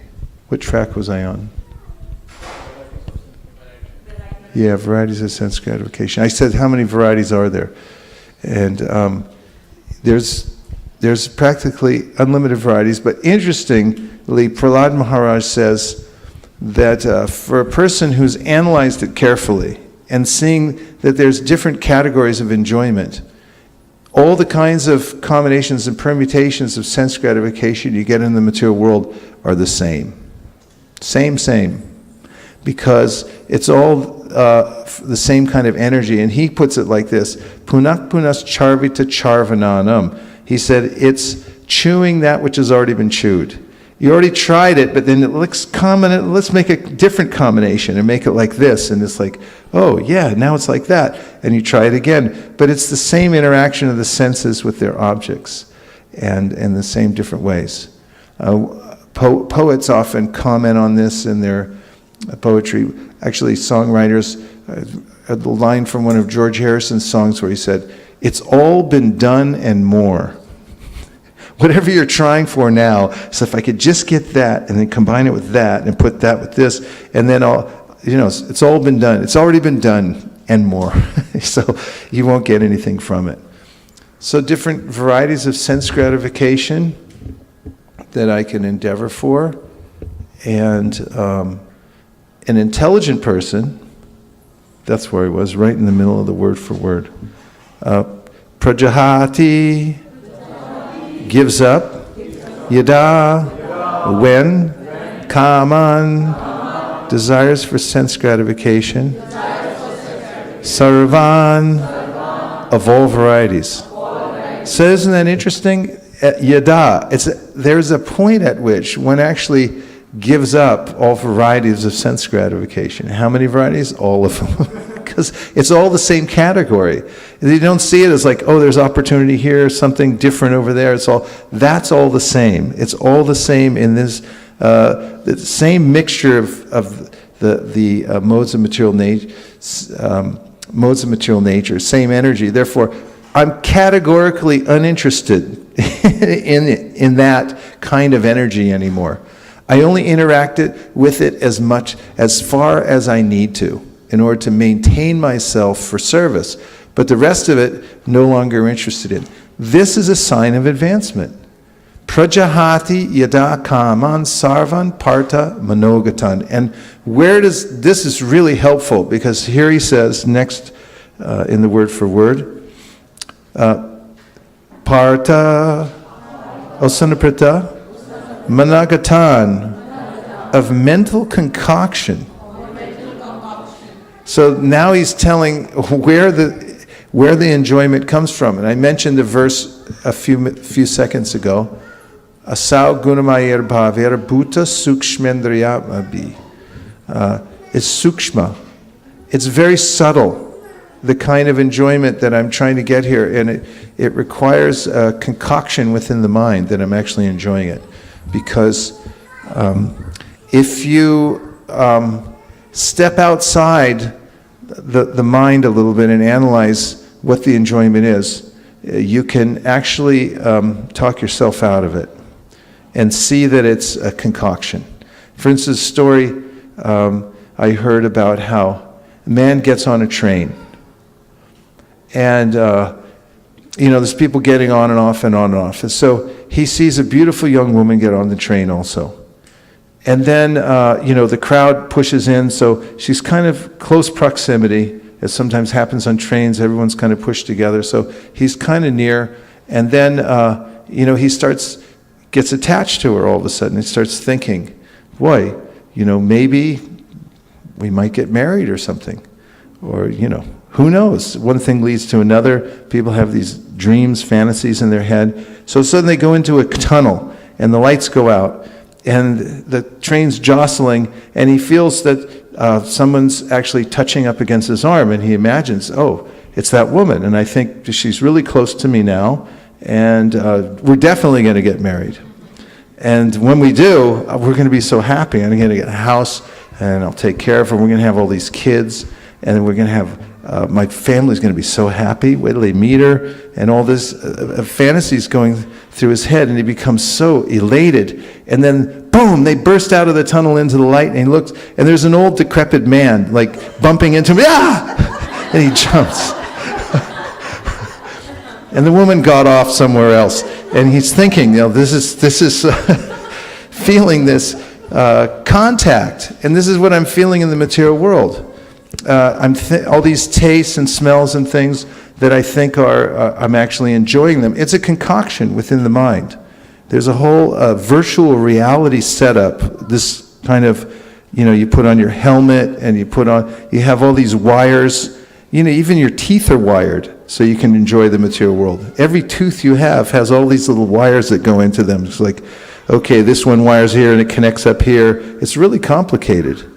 What track was I on? Yeah, varieties of sense gratification. I said, how many varieties are there? And there's practically unlimited varieties. But interestingly, Prahlad Maharaj says that for a person who's analyzed it carefully and seeing that there's different categories of enjoyment, all the kinds of combinations and permutations of sense gratification you get in the material world are the same. Same. because it's all the same kind of energy. And he puts it like this: punak punas charvita charvananam. He said it's chewing that which has already been chewed. You already tried it, but then it looks common. Let's make a different combination and make it like this. And it's like, oh yeah, now it's like that. And you try it again. But it's the same interaction of the senses with their objects, and in the same different ways. Poets often comment on this in their poetry. Actually, songwriters, a line from one of George Harrison's songs where he said, "It's all been done and more." Whatever you're trying for now, so if I could just get that and then combine it with that and put that with this, and then it's all been done. It's already been done and more. So you won't get anything from it. So different varieties of sense gratification that I can endeavor for. And an intelligent person, that's where he was, right in the middle of the word for word. Prajahati, gives up, yada, when, kaman, desires for sense gratification, sarvan, of all varieties. So isn't that interesting? Yada, there's a point at which one actually gives up all varieties of sense gratification. How many varieties? All of them. Because it's all the same category. You don't see it as like, oh, there's opportunity here, something different over there. That's all the same. It's all the same in this, the same mixture of the modes of material nature, same energy. Therefore, I'm categorically uninterested in that kind of energy anymore. I only interact with it as far as I need to, in order to maintain myself for service. But the rest of it, no longer interested in. This is a sign of advancement. Prajahati yada kaman sarvan parta manogatan. And this is really helpful, because here he says, next in the word for word, parta osanaprita managatan, of mental concoction. So now he's telling where the enjoyment comes from. And I mentioned the verse a few seconds ago. Asau gunamayir bhavir bhuta sukshmendriyatmabi. It's sukshma. It's very subtle, the kind of enjoyment that I'm trying to get here. And it requires a concoction within the mind that I'm actually enjoying it. Because if you step outside the mind a little bit and analyze what the enjoyment is, you can actually talk yourself out of it and see that it's a concoction. For instance, a story I heard about how a man gets on a train, and there's people getting on and off and on and off. And so he sees a beautiful young woman get on the train also. And then, the crowd pushes in, so she's kind of close proximity, as sometimes happens on trains. Everyone's kind of pushed together, so he's kind of near. And then, he gets attached to her all of a sudden. He starts thinking, boy, maybe we might get married or something. Or, who knows? One thing leads to another. People have these dreams, fantasies in their head. So suddenly they go into a tunnel, and the lights go out. And the train's jostling, and he feels that someone's actually touching up against his arm, and he imagines, oh, it's that woman, and I think she's really close to me now, and we're definitely going to get married. And when we do, we're going to be so happy. I'm going to get a house, and I'll take care of her. We're going to have all these kids, and then we're going to have, my family's going to be so happy. Wait till they meet her, and all this fantasies going through his head, and he becomes so elated. And then, boom, they burst out of the tunnel into the light, and he looks, and there's an old decrepit man, like, bumping into him, ah! And he jumps. And the woman got off somewhere else, and he's thinking, this is feeling this contact, and this is what I'm feeling in the material world. All these tastes and smells and things that I think I'm actually enjoying them. It's a concoction within the mind. There's a whole virtual reality setup, this kind of you put on your helmet and you have all these wires. Even your teeth are wired so you can enjoy the material world. Every tooth you have has all these little wires that go into them. It's like, okay, this one wires here and it connects up here. It's really complicated.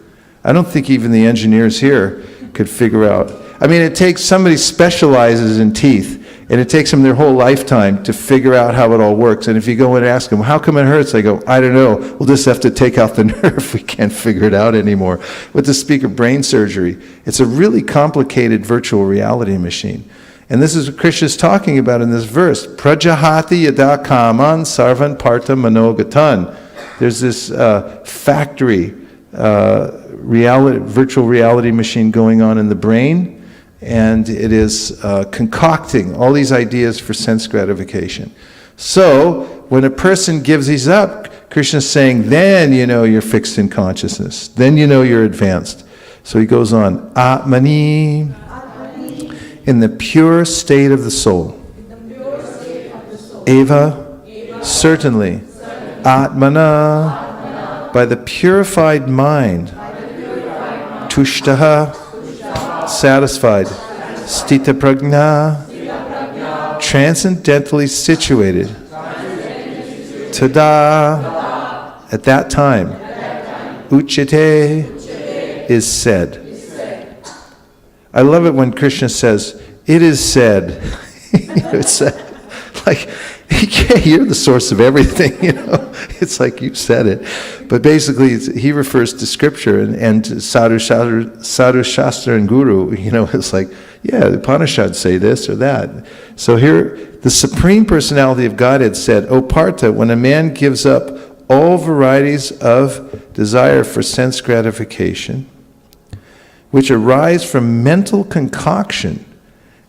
I don't think even the engineers here could figure out. It takes somebody specializes in teeth, and it takes them their whole lifetime to figure out how it all works. And if you go and ask them, how come it hurts? They go, I don't know. We'll just have to take out the nerve. We can't figure it out anymore. With the speak of brain surgery, it's a really complicated virtual reality machine. And this is what Krishna's talking about in this verse. Prajahati yada kaman sarvan parta manogatan. There's this factory, virtual reality machine going on in the brain, and it is concocting all these ideas for sense gratification. So, when a person gives these up, Krishna's saying, then you're fixed in consciousness. Then you're advanced. So he goes on, Atmani, in the pure state of the soul. Eva, certainly. Atmana, by the purified mind. Tushtaha, satisfied. Stita prajna, transcendently situated. Tada, at that time. Uchite, is said. I love it when Krishna says, it is said. It's like, you're the source of everything, It's like you said it. But basically, he refers to scripture and sadhu shastra and guru, it's like, yeah, the Upanishads say this or that. So here, the Supreme Personality of Godhead said, O Partha, when a man gives up all varieties of desire for sense gratification, which arise from mental concoction,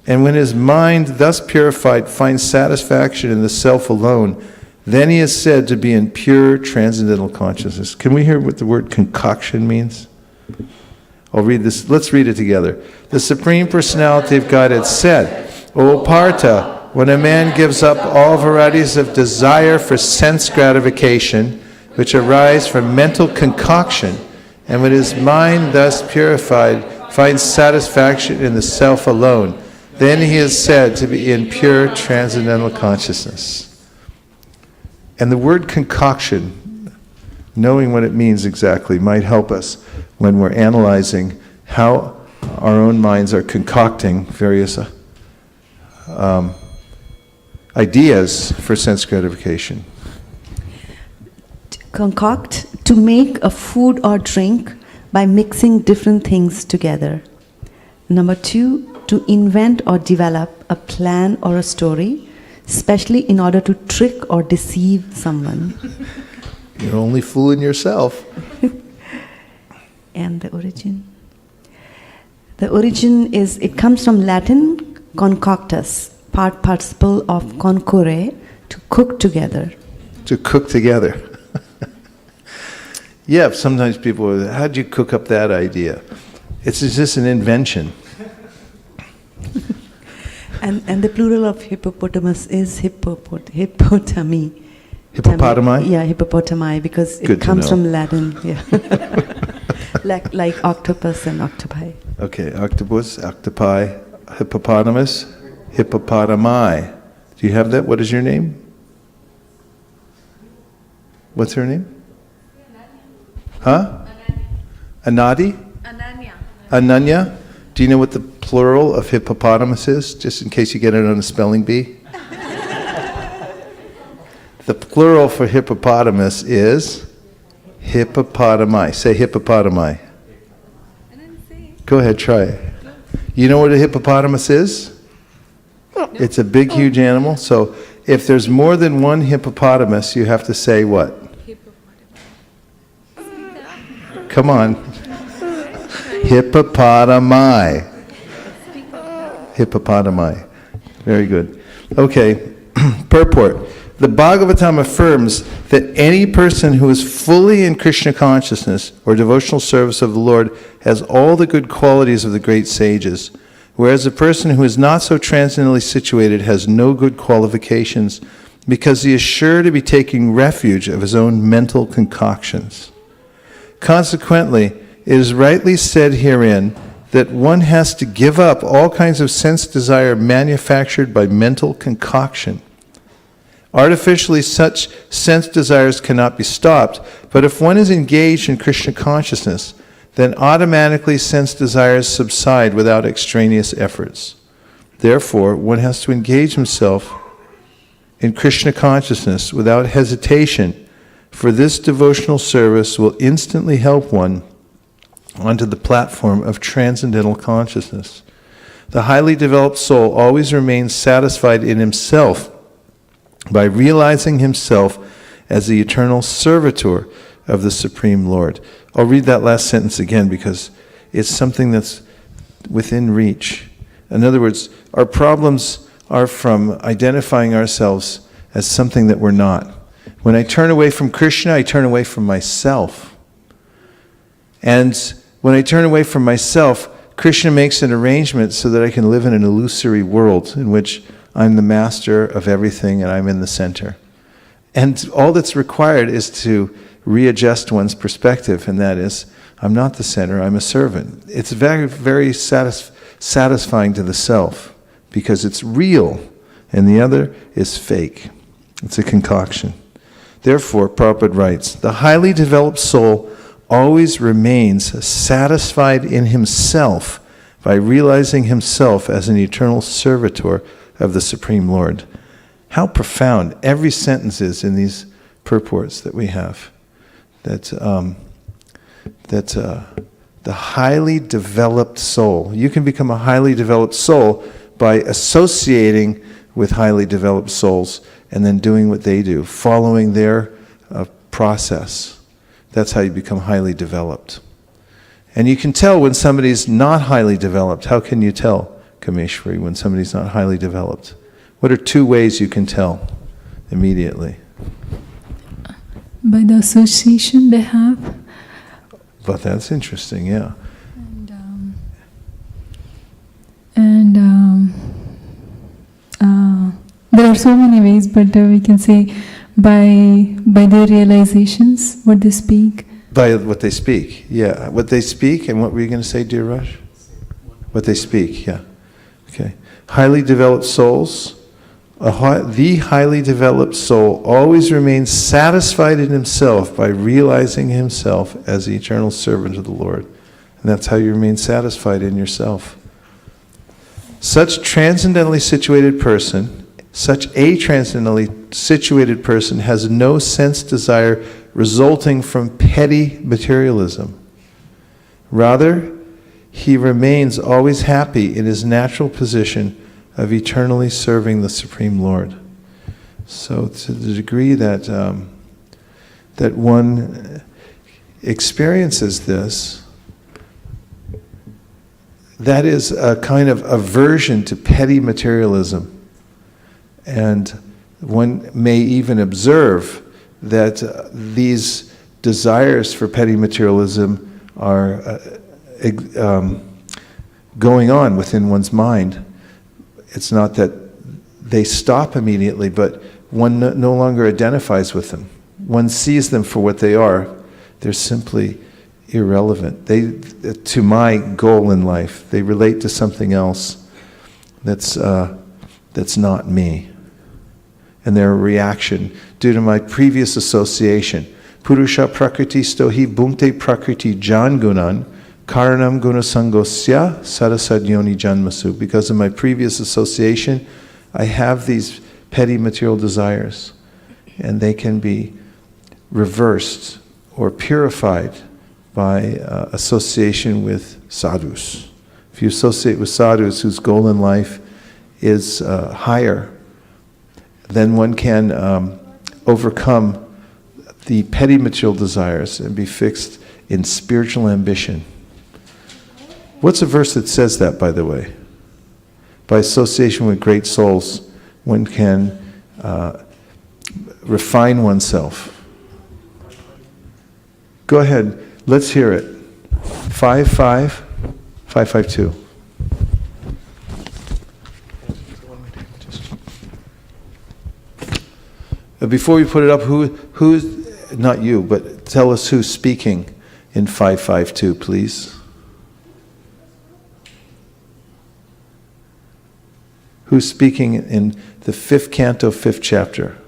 and when his mind, thus purified, finds satisfaction in the self alone, then he is said to be in pure transcendental consciousness. Can we hear what the word concoction means? I'll read this. Let's read it together. The Supreme Personality of Godhead said, O Partha, when a man gives up all varieties of desire for sense gratification, which arise from mental concoction, and when his mind, thus purified, finds satisfaction in the self alone, then he is said to be in pure transcendental consciousness. And the word concoction, knowing what it means exactly, might help us when we're analyzing how our own minds are concocting various ideas for sense gratification. Concoct, to make a food or drink by mixing different things together. Number 2, to invent or develop a plan or a story, especially in order to trick or deceive someone. You're only fooling yourself. And the origin? The origin is, it comes from Latin concoctus, part participle of concore, to cook together. To cook together. Yeah, sometimes people are, how'd you cook up that idea? It's just an invention. And the plural of hippopotamus is hippotami. Hippopotami? Yeah, hippopotami, because Good it comes to know. from Latin. Yeah. like octopus and octopi. Okay, octopus, octopi, hippopotamus, hippopotami. Do you have that? What is your name? What's her name? Huh? Anadi? Ananya? Do you know what the plural of hippopotamus is? Just in case you get it on a spelling bee. The plural for hippopotamus is hippopotami. Say hippopotami. Go ahead, try it. You know what a hippopotamus is? It's a big, huge animal. So if there's more than one hippopotamus, you have to say what? Come on. Hippopotami. Hippopotami. Very good. Okay. Purport. The Bhagavatam affirms that any person who is fully in Krishna consciousness or devotional service of the Lord has all the good qualities of the great sages, whereas a person who is not so transcendently situated has no good qualifications because he is sure to be taking refuge of his own mental concoctions. Consequently, it is rightly said herein that one has to give up all kinds of sense desire manufactured by mental concoction. Artificially, such sense desires cannot be stopped, but if one is engaged in Krishna consciousness, then automatically sense desires subside without extraneous efforts. Therefore, one has to engage himself in Krishna consciousness without hesitation, for this devotional service will instantly help one onto the platform of transcendental consciousness. The highly developed soul always remains satisfied in himself by realizing himself as the eternal servitor of the Supreme Lord. I'll read that last sentence again because it's something that's within reach. In other words, our problems are from identifying ourselves as something that we're not. When I turn away from Krishna, I turn away from myself. And when I turn away from myself, Krishna makes an arrangement so that I can live in an illusory world in which I'm the master of everything and I'm in the center. And all that's required is to readjust one's perspective, and that is, I'm not the center, I'm a servant. It's very, very satisfying to the self because it's real, and the other is fake. It's a concoction. Therefore, Prabhupada writes, the highly developed soul always remains satisfied in himself by realizing himself as an eternal servitor of the Supreme Lord. How profound every sentence is in these purports that we have. That the highly developed soul, you can become a highly developed soul by associating with highly developed souls and then doing what they do, following their process. That's how you become highly developed. And you can tell when somebody's not highly developed. How can you tell, Kameshwari, when somebody's not highly developed? What are 2 ways you can tell immediately? By the association they have. But that's interesting, yeah. There are so many ways, but we can say by their realizations, what they speak. By what they speak, yeah. What they speak, and what were you going to say, dear Raj? What they speak, yeah. Okay. Highly developed souls, the highly developed soul always remains satisfied in himself by realizing himself as the eternal servant of the Lord. And that's how you remain satisfied in yourself. Such a transcendentally situated person has no sense desire resulting from petty materialism. Rather, he remains always happy in his natural position of eternally serving the Supreme Lord. So to the degree that that one experiences this, that is a kind of aversion to petty materialism. And one may even observe that these desires for petty materialism are going on within one's mind. It's not that they stop immediately, but one no longer identifies with them. One sees them for what they are. They're simply irrelevant. To my goal in life, they relate to something else that's not me. And they're a reaction due to my previous association. Purusha prakriti stohi bhunkte prakriti jan gunan karanam gunasangosya sarasadyoni janmasu. Because of my previous association, I have these petty material desires, and they can be reversed or purified by association with sadhus. If you associate with sadhus whose goal in life is higher, then one can overcome the petty material desires and be fixed in spiritual ambition. What's a verse that says that, by the way? By association with great souls, one can refine oneself. Go ahead, let's hear it. 552. Before we put it up, who's not you, but tell us who's speaking in 552, please. Who's speaking in the 5th canto, 5th chapter?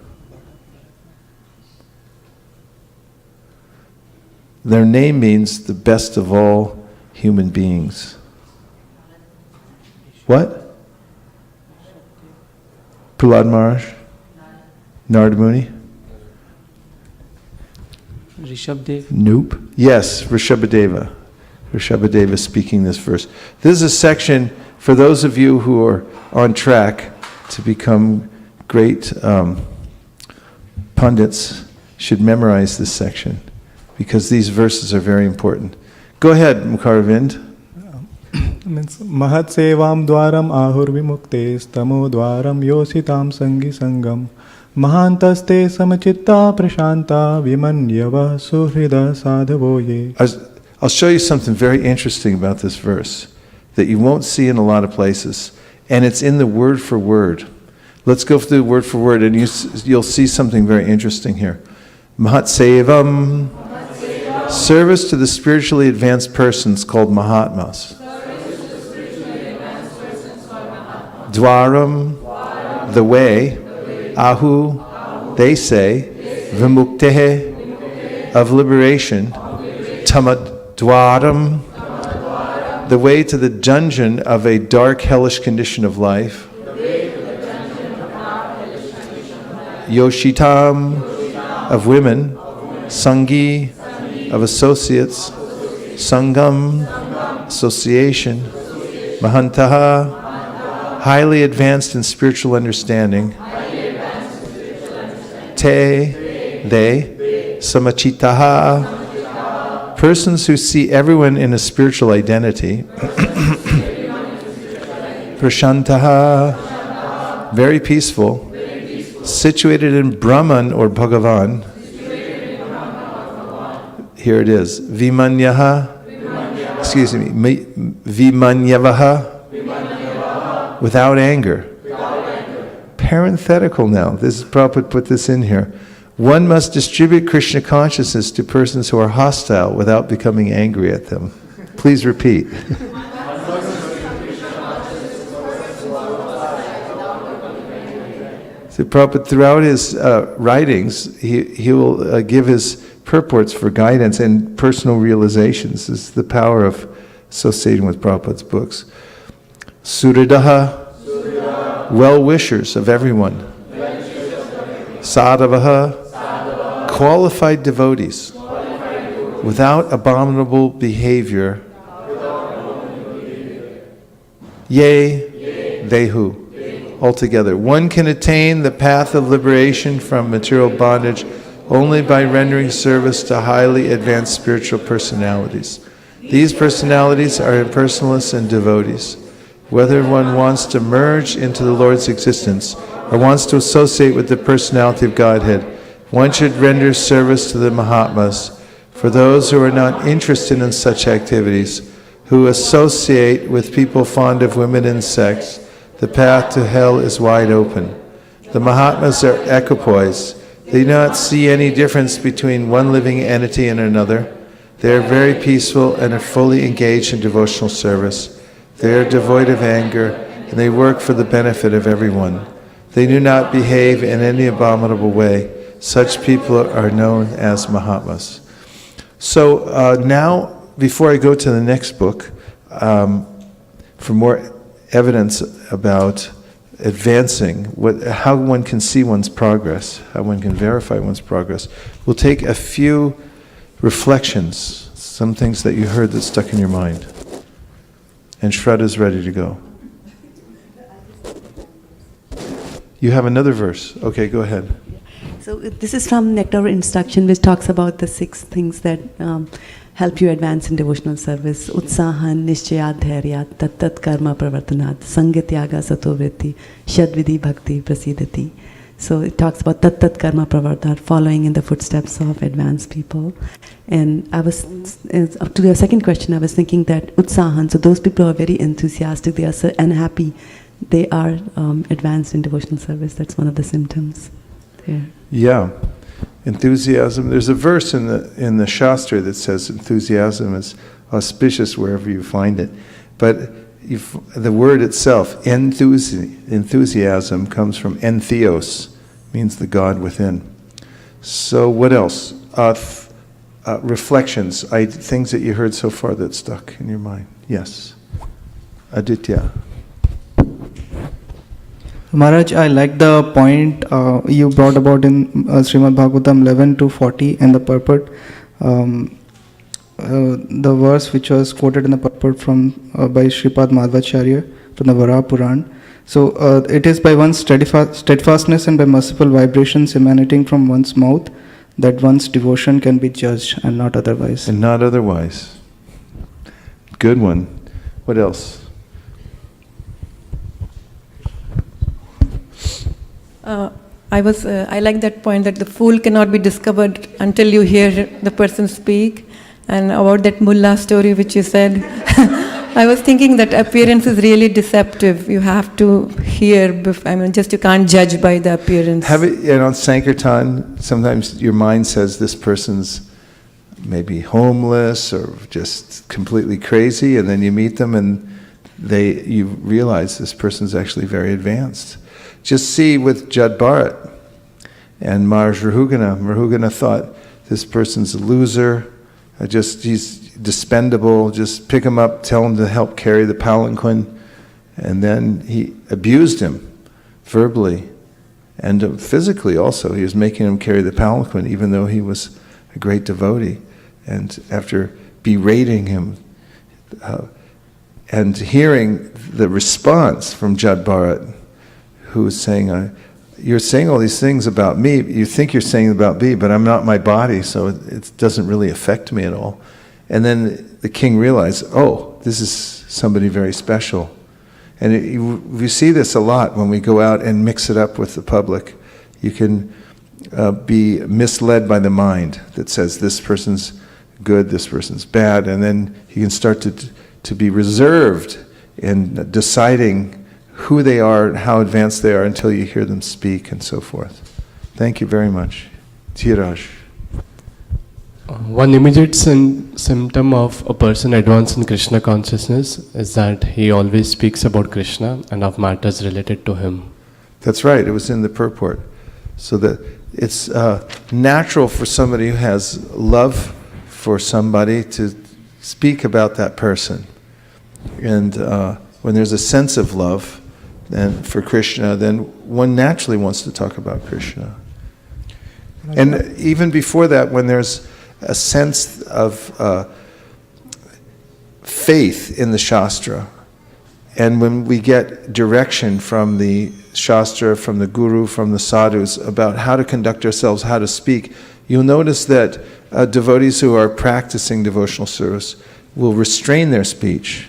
Their name means the best of all human beings. What? Prahlad Maharaj? Narada Muni? Rishabdev. Nope. Yes, Rishabhadeva. Rishabhadeva speaking this verse. This is a section for those of you who are on track to become great pundits, should memorize this section because these verses are very important. Go ahead, Mukharavind. Means Mahat Sevam Dwaram Ahur Vimukte Stamo Dwaram Yositam Sangi Sangam Mahantaste Samachitta Prashanta Vimanyava Suhrida Sadhavoye. I'll show you something very interesting about this verse that you won't see in a lot of places, and it's in the word for word. Let's go through word for word, and you'll see something very interesting here. Mahat Sevam, service to the spiritually advanced persons called Mahatmas. Dwaram, the way. Ahu, they say. Vimuktehe, of liberation. Tamat Dwaram, the way to the dungeon of a dark hellish condition of life. Yoshitam, of women. Sangi, of associates. Sangam, association. Mahantaha, highly advanced in spiritual understanding. Te, they. Samachitaha, persons who see everyone in a spiritual identity. Prashantaha, very peaceful. Situated in Brahman or Bhagavan. Here it is. Vimanyaha, excuse me, Vimanyavaha, without anger. Parenthetical now. This is Prabhupada put this in here. One must distribute Krishna consciousness to persons who are hostile without becoming angry at them. Please repeat. So Prabhupada, throughout his writings, he will give his purports for guidance and personal realizations. This is the power of associating with Prabhupada's books. Suridaha, well-wishers of everyone. Sadhavaha, qualified devotees, without abominable behavior. Yea, they who. Altogether. One can attain the path of liberation from material bondage only by rendering service to highly advanced spiritual personalities. These personalities are impersonalists and devotees. Whether one wants to merge into the Lord's existence or wants to associate with the personality of Godhead, one should render service to the Mahatmas. For those who are not interested in such activities, who associate with people fond of women and sex, the path to hell is wide open. The Mahatmas are equipoise. They do not see any difference between one living entity and another. They are very peaceful and are fully engaged in devotional service. They are devoid of anger, and they work for the benefit of everyone. They do not behave in any abominable way. Such people are known as Mahatmas. So now, before I go to the next book, for more evidence about advancing, how one can see one's progress, how one can verify one's progress, we'll take a few reflections, some things that you heard that stuck in your mind. And Shraddha's ready to go. You have another verse. Okay, go ahead. So this is from Nectar Instruction, which talks about the 6 things that help you advance in devotional service. Utsahan, Nishchayat, Dhairyat, Tat Karma Pravartanat, Sangatyaga Satovritti, Shadvidhi Bhakti Prasidati. So it talks about Tat Karma Pravartanat, following in the footsteps of advanced people. And I was, up to your second question, I was thinking that Utsahan, so those people who are very enthusiastic, they are so unhappy, they are advanced in devotional service. That's one of the symptoms there. Yeah. Enthusiasm. There's a verse in the Shastra that says enthusiasm is auspicious wherever you find it. But the word itself, enthusiasm, comes from entheos, means the God within. So what else? Reflections, things that you heard so far that stuck in your mind. Yes. Aditya. Maharaj, I like the point you brought about in Srimad Bhagavatam 11 to 40 and the purport. The verse which was quoted in the purport from by Sripad Madhvacharya from the Varaha Puran. So it is by one's steadfastness and by merciful vibrations emanating from one's mouth that one's devotion can be judged and not otherwise. And not otherwise. Good one. What else? I like that point that the fool cannot be discovered until you hear the person speak. And about that mullah story which you said, I was thinking that appearance is really deceptive. You have to hear, just you can't judge by the appearance. Sankirtan, sometimes your mind says this person's maybe homeless or just completely crazy, and then you meet them and you realize this person's actually very advanced. Just see with Jad Bharat and Maharaj Rahugana. Rahugana thought this person's a loser, he's dispendable, just pick him up, tell him to help carry the palanquin. And then he abused him verbally and physically also. He was making him carry the palanquin even though he was a great devotee. And after berating him and hearing the response from Jad Bharat, who was saying, you're saying all these things about me, you think you're saying about me, but I'm not my body, so it doesn't really affect me at all. And then the king realized, oh, this is somebody very special. And we see this a lot when we go out and mix it up with the public. You can be misled by the mind that says this person's good, this person's bad, and then you can start to be reserved in deciding who they are and how advanced they are until you hear them speak and so forth. Thank you very much. Tiraj. One immediate symptom of a person advanced in Krishna consciousness is that he always speaks about Krishna and of matters related to him. That's right, it was in the purport. So that it's natural for somebody who has love for somebody to speak about that person. And when there's a sense of love and for Krishna, then one naturally wants to talk about Krishna. And even before that, when there's a sense of faith in the Shastra, and when we get direction from the Shastra, from the Guru, from the sadhus about how to conduct ourselves, how to speak, you'll notice that devotees who are practicing devotional service will restrain their speech.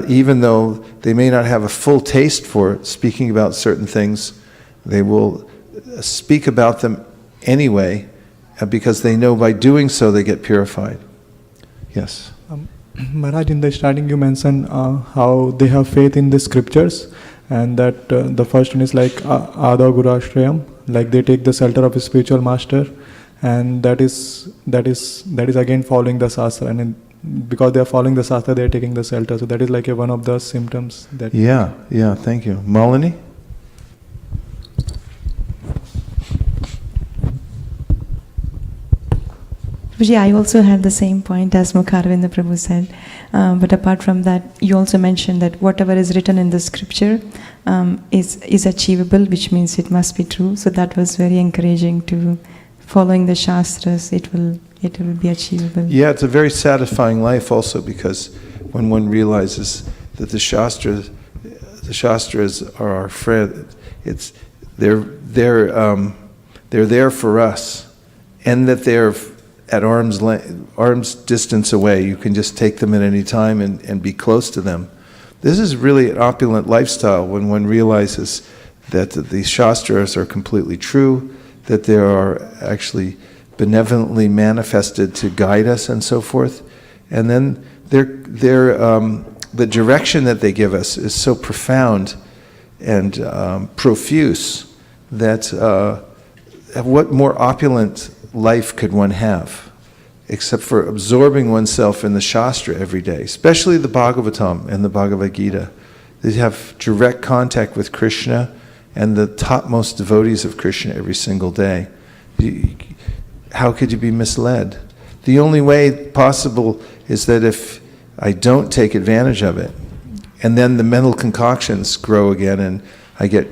Even though they may not have a full taste for speaking about certain things, they will speak about them anyway, because they know by doing so they get purified. Yes? Maharaj, in the starting you mentioned how they have faith in the scriptures, and that the first one is like Ada Guru Ashrayam, like they take the shelter of a spiritual master, and that is again following the Shastra, and because they are following the Shastra, they are taking the shelter. So that is like one of the symptoms that... Yeah, thank you. Malini? I also had the same point as Mukharvinda Prabhu said, but apart from that, you also mentioned that whatever is written in the scripture is achievable, which means it must be true. So that was very encouraging to following the Shastras, it will be achievable. Yeah, it's a very satisfying life also, because when one realizes that the Shastras are our friend, they're there for us, and that they're at arm's distance away. You can just take them at any time and be close to them. This is really an opulent lifestyle when one realizes that the Shastras are completely true, that they are actually benevolently manifested to guide us and so forth. And then the direction that they give us is so profound and profuse that what more opulent life could one have, except for absorbing oneself in the Shastra every day, especially the Bhagavatam and the Bhagavad Gita. They have direct contact with Krishna and the topmost devotees of Krishna every single day. How could you be misled? The only way possible is that if I don't take advantage of it, and then the mental concoctions grow again, and I get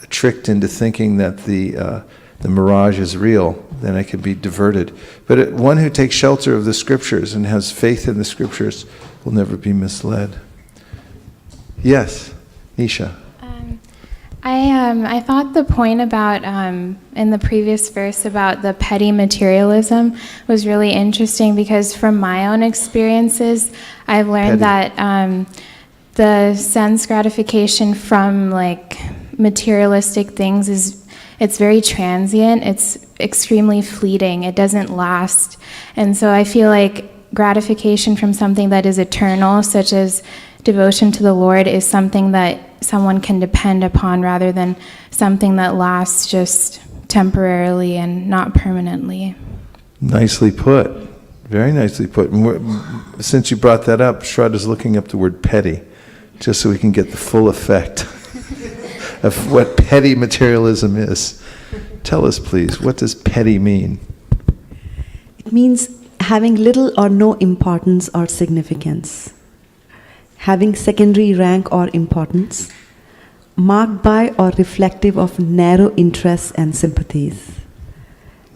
tricked into thinking that the mirage is real, then I can be diverted. But one who takes shelter of the scriptures and has faith in the scriptures will never be misled. Yes, Nisha. I thought the point about, in the previous verse about the petty materialism was really interesting, because from my own experiences, I've learned that the sense gratification from like materialistic things it's very transient, it's extremely fleeting, it doesn't last. And so I feel like gratification from something that is eternal, such as devotion to the Lord, is something that someone can depend upon rather than something that lasts just temporarily and not permanently. Nicely put. Very nicely put. Since you brought that up, Shraddha's looking up the word petty, just so we can get the full effect of what petty materialism is. Tell us, please, what does petty mean? It means having little or no importance or significance, having secondary rank or importance, marked by or reflective of narrow interests and sympathies.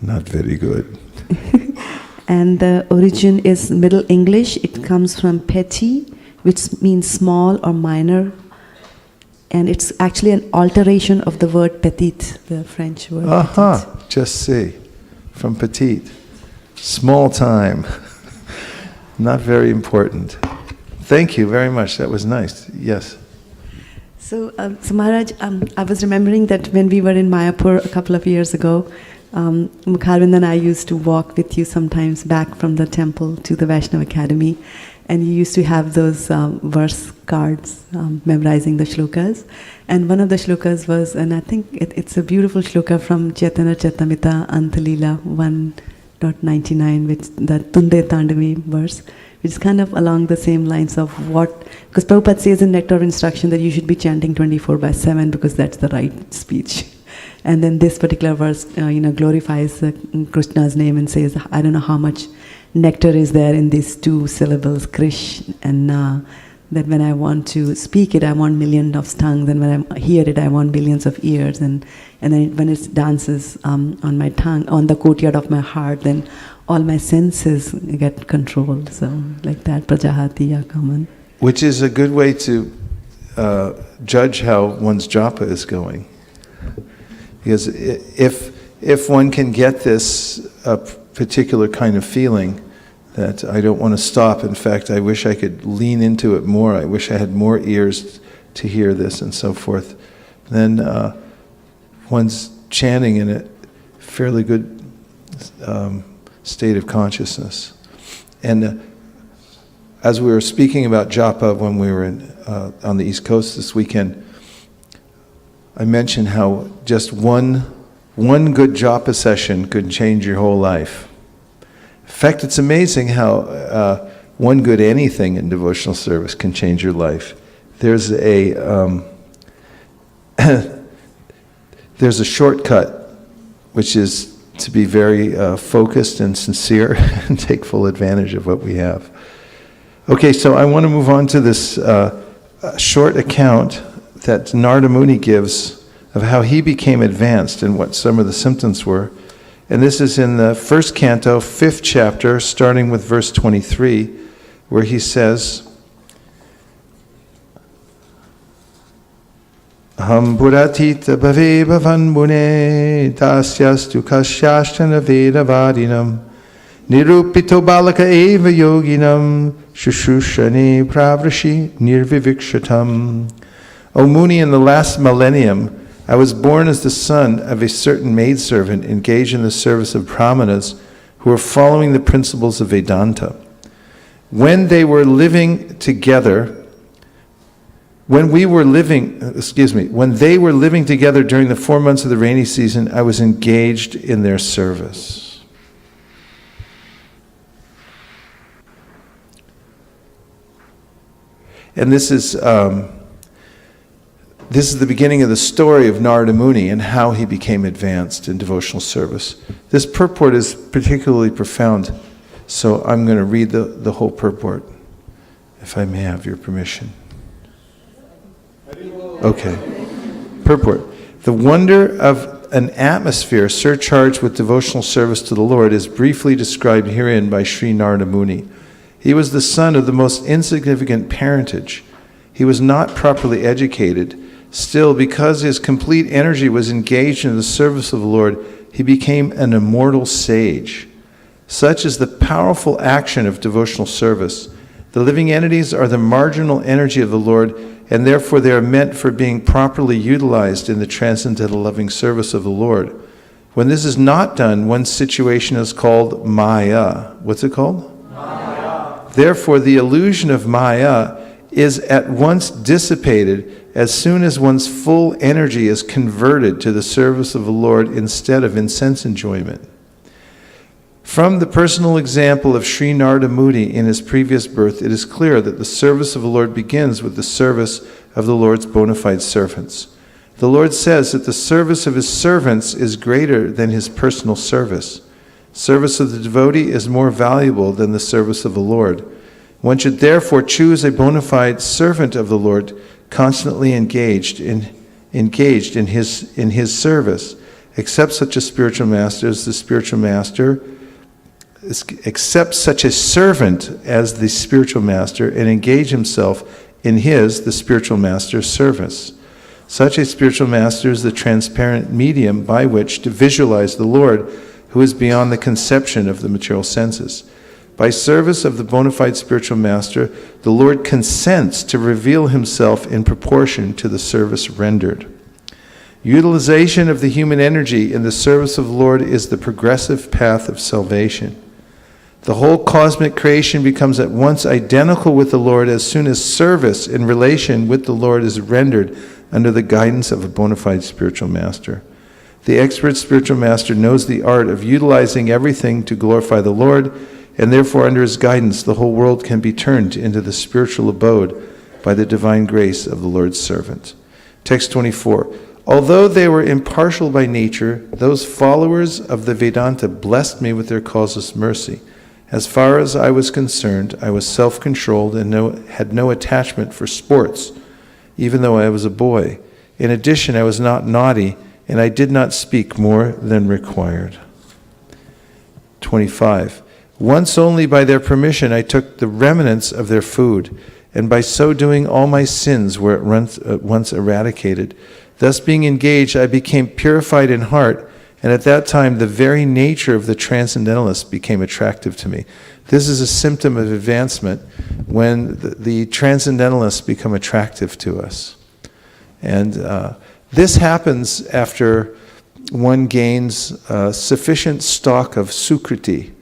Not very good. And the origin is Middle English. It comes from petit, which means small or minor. And it's actually an alteration of the word petite, the French word petite. Just see. From petite. Small time. Not very important. Thank you very much. That was nice. Yes. So Maharaj, I was remembering that when we were in Mayapur a couple of years ago, Mukharvind and I used to walk with you sometimes back from the temple to the Vaishnava Academy, and you used to have those verse cards memorizing the shlokas. And one of the shlokas was, and I think it's a beautiful shloka from Chaitanya Charitamrita Antalila 1.99, which the Tunde Tandavi verse, which is kind of along the same lines of what, because Prabhupada says in Nectar of Instruction that you should be chanting 24/7 because that's the right speech. And then this particular verse, glorifies Krishna's name and says, I don't know how much nectar is there in these two syllables, Krish and Na, that when I want to speak it, I want millions of tongues, and when I hear it, I want billions of ears, and then when it dances on my tongue, on the courtyard of my heart, then all my senses get controlled. So like that, Prajahati Yakaman. Which is a good way to judge how one's japa is going. Because if one can get this particular kind of feeling that I don't want to stop, in fact, I wish I could lean into it more, I wish I had more ears to hear this and so forth, then one's chanting in a fairly good state of consciousness. And as we were speaking about japa when we were on the East Coast this weekend, I mentioned how just one good japa session could change your whole life. In fact, it's amazing how one good anything in devotional service can change your life. There's a there's a shortcut, which is to be very focused and sincere and take full advantage of what we have. Okay, so I want to move on to this short account that Narada Muni gives of how he became advanced and what some of the symptoms were. And this is in the first canto, 5th chapter, starting with verse 23, where he says, Aham buratita bhave bhavan bune dasyastu kasyashtana veda vadinam nirupito balaka eva yoginam shushushane pravrashi nirvivikshatam. O Muni, in the last millennium, I was born as the son of a certain maidservant engaged in the service of brahmanas who were following the principles of Vedanta. When they were living together, When they were living together during the 4 months of the rainy season, I was engaged in their service. And this is the beginning of the story of Narada Muni and how he became advanced in devotional service. This purport is particularly profound, so I'm going to read the whole purport, if I may have your permission. Okay. Purport. The wonder of an atmosphere surcharged with devotional service to the Lord is briefly described herein by Sri Narada Muni. He was the son of the most insignificant parentage. He was not properly educated. Still, because his complete energy was engaged in the service of the Lord, he became an immortal sage. Such is the powerful action of devotional service. The living entities are the marginal energy of the Lord, and therefore they are meant for being properly utilized in the transcendental loving service of the Lord. When this is not done, one's situation is called Maya. What's it called? Maya. Therefore, the illusion of Maya is at once dissipated as soon as one's full energy is converted to the service of the Lord instead of in sense enjoyment. From the personal example of Sri Narada Muni in his previous birth, it is clear that the service of the Lord begins with the service of the Lord's bona fide servants. The Lord says that the service of his servants is greater than his personal service. Service of the devotee is more valuable than the service of the Lord. One should therefore choose a bona fide servant of the Lord, constantly engaged in his service. Accept such a spiritual master as the spiritual master. Accept such a servant as the spiritual master and engage himself in the spiritual master's service. Such a spiritual master is the transparent medium by which to visualize the Lord, who is beyond the conception of the material senses. By service of the bona fide spiritual master, the Lord consents to reveal himself in proportion to the service rendered. Utilization of the human energy in the service of the Lord is the progressive path of salvation. The whole cosmic creation becomes at once identical with the Lord as soon as service in relation with the Lord is rendered under the guidance of a bona fide spiritual master. The expert spiritual master knows the art of utilizing everything to glorify the Lord, and therefore under his guidance the whole world can be turned into the spiritual abode by the divine grace of the Lord's servant. Text 24. Although they were impartial by nature, those followers of the Vedanta blessed me with their causeless mercy. As far as I was concerned, I was self-controlled and had no attachment for sports, even though I was a boy. In addition, I was not naughty, and I did not speak more than required. 25. Once only by their permission I took the remnants of their food, and by so doing all my sins were at once eradicated. Thus being engaged, I became purified in heart, and at that time the very nature of the transcendentalist became attractive to me. This is a symptom of advancement when the transcendentalists become attractive to us. And this happens after one gains sufficient stock of sukriti.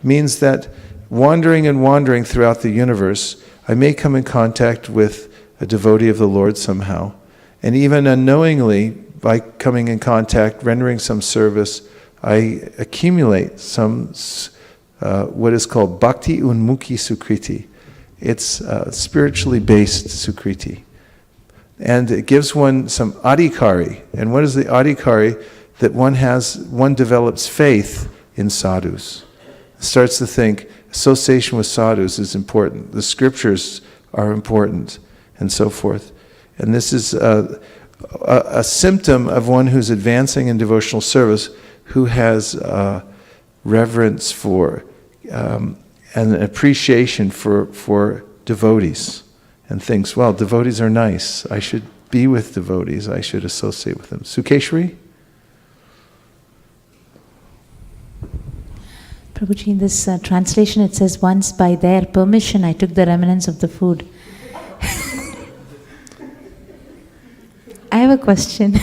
Means that wandering throughout the universe, I may come in contact with a devotee of the Lord somehow. And even unknowingly, by coming in contact, rendering some service, I accumulate some what is called bhakti unmukhi sukriti. It's spiritually based sukriti. And it gives one some adhikari. And what is the adhikari? That one develops faith in sadhus. Starts to think association with sadhus is important. The scriptures are important, and so forth. And this is a symptom of one who's advancing in devotional service, who has reverence for and appreciation for devotees, and thinks, well, devotees are nice. I should be with devotees. I should associate with them. Sukeshwari? Prabhuji, in this translation it says, once by their permission I took the remnants of the food. I have a question.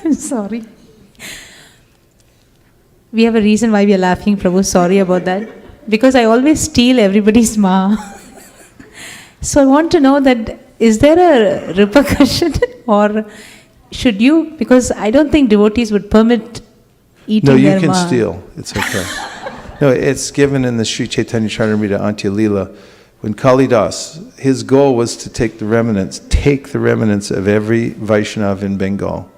I'm sorry. We have a reason why we are laughing, Prabhu. Sorry about that. Because I always steal everybody's ma. So I want to know that is there a repercussion or should you, because I don't think devotees would permit eating No, you their can ma. steal. It's okay. No, it's given in the Sri Chaitanya Charitamrita Antya Leela. When Kalidas, his goal was to take the remnants of every Vaishnava in Bengal.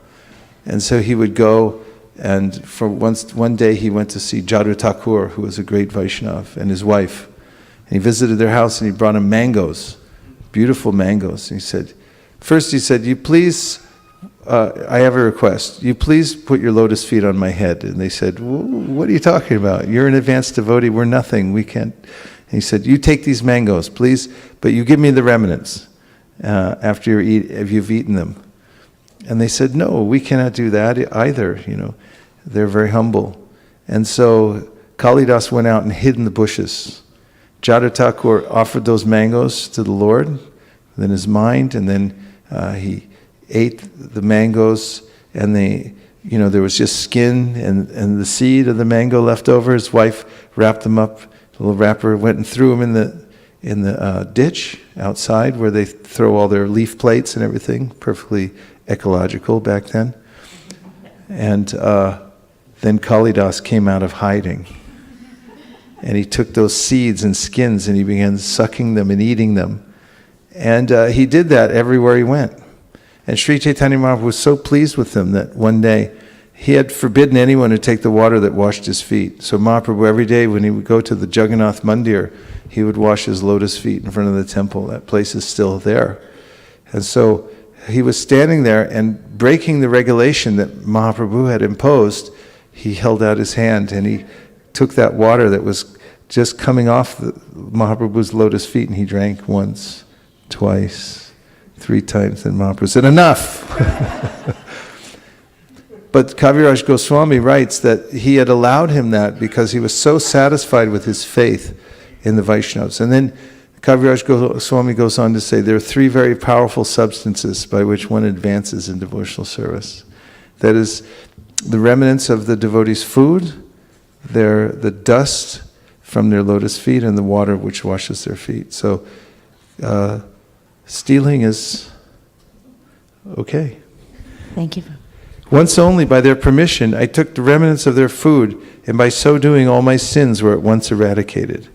And so he would go, and for one day he went to see Jadu Thakur, who was a great Vaishnava, and his wife. And he visited their house and he brought him mangoes, beautiful mangoes. And he said, you please, I have a request. You please put your lotus feet on my head. And they said, what are you talking about? You're an advanced devotee. We're nothing. We can't. And he said, you take these mangoes, please, but you give me the remnants after you've eaten them. And they said, no, we cannot do that either. They're very humble. And so Kalidas went out and hid in the bushes. Jadu Thakur offered those mangoes to the Lord, then his mind, and then he ate the mangoes, and there was just skin and the seed of the mango left over. His wife wrapped them up. The little wrapper went and threw them in the ditch outside where they throw all their leaf plates and everything. Perfectly ecological back then. And then Kalidas came out of hiding. And he took those seeds and skins and he began sucking them and eating them. And he did that everywhere he went. And Sri Chaitanya Mahaprabhu was so pleased with him that one day he had forbidden anyone to take the water that washed his feet. So Mahaprabhu, every day when he would go to the Jagannath Mandir, he would wash his lotus feet in front of the temple. That place is still there. And so he was standing there and breaking the regulation that Mahaprabhu had imposed. He held out his hand and he took that water that was just coming off Mahaprabhu's lotus feet and he drank once, twice, 3 times. And Mahaprabhu said, enough! But Kaviraj Goswami writes that he had allowed him that because he was so satisfied with his faith in the Vaishnavas. And then Kaviraj Goswami goes on to say there are 3 very powerful substances by which one advances in devotional service. That is the remnants of the devotees' food, the dust from their lotus feet, and the water which washes their feet. So stealing is okay. Thank you. Once only, by their permission, I took the remnants of their food, and by so doing all my sins were at once eradicated.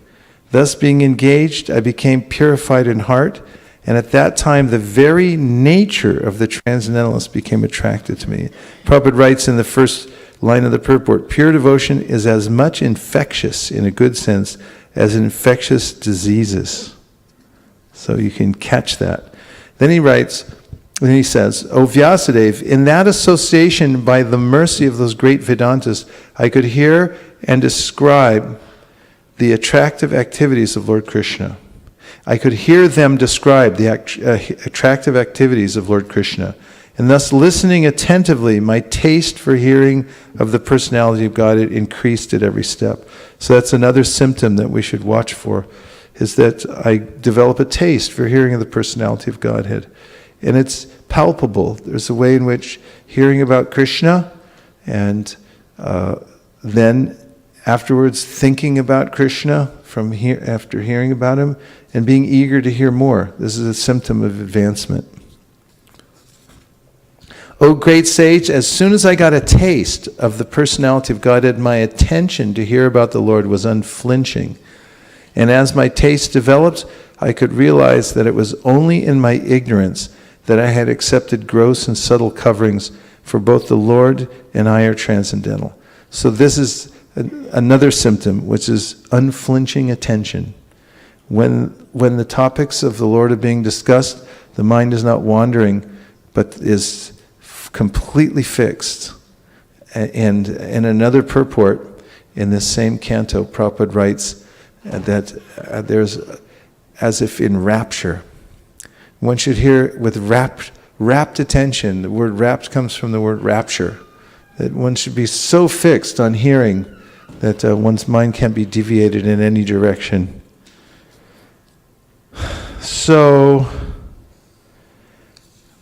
Thus being engaged, I became purified in heart, and at that time the very nature of the transcendentalist became attracted to me. Prabhupada writes in the first line of the purport, pure devotion is as much infectious, in a good sense, as infectious diseases. So you can catch that. Then he writes, and he says, O Vyasadeva, in that association by the mercy of those great Vedantas, I could hear and describe the attractive activities of Lord Krishna. I could hear them describe the attractive activities of Lord Krishna. And thus, listening attentively, my taste for hearing of the personality of God increased at every step. So that's another symptom that we should watch for, is that I develop a taste for hearing of the personality of Godhead. And it's palpable. There's a way in which hearing about Krishna and then afterwards thinking about Krishna after hearing about him and being eager to hear more. This is a symptom of advancement. O great sage, as soon as I got a taste of the personality of Godhead, my attention to hear about the Lord was unflinching. And as my taste developed, I could realize that it was only in my ignorance that I had accepted gross and subtle coverings, for both the Lord and I are transcendental. So this is another symptom, which is unflinching attention. When the topics of the Lord are being discussed, the mind is not wandering, but is completely fixed. And in another purport, in this same canto, Prabhupada writes that there's as if in rapture. One should hear with rapt attention. The word rapt comes from the word rapture. That one should be so fixed on hearing that one's mind can't be deviated in any direction. So,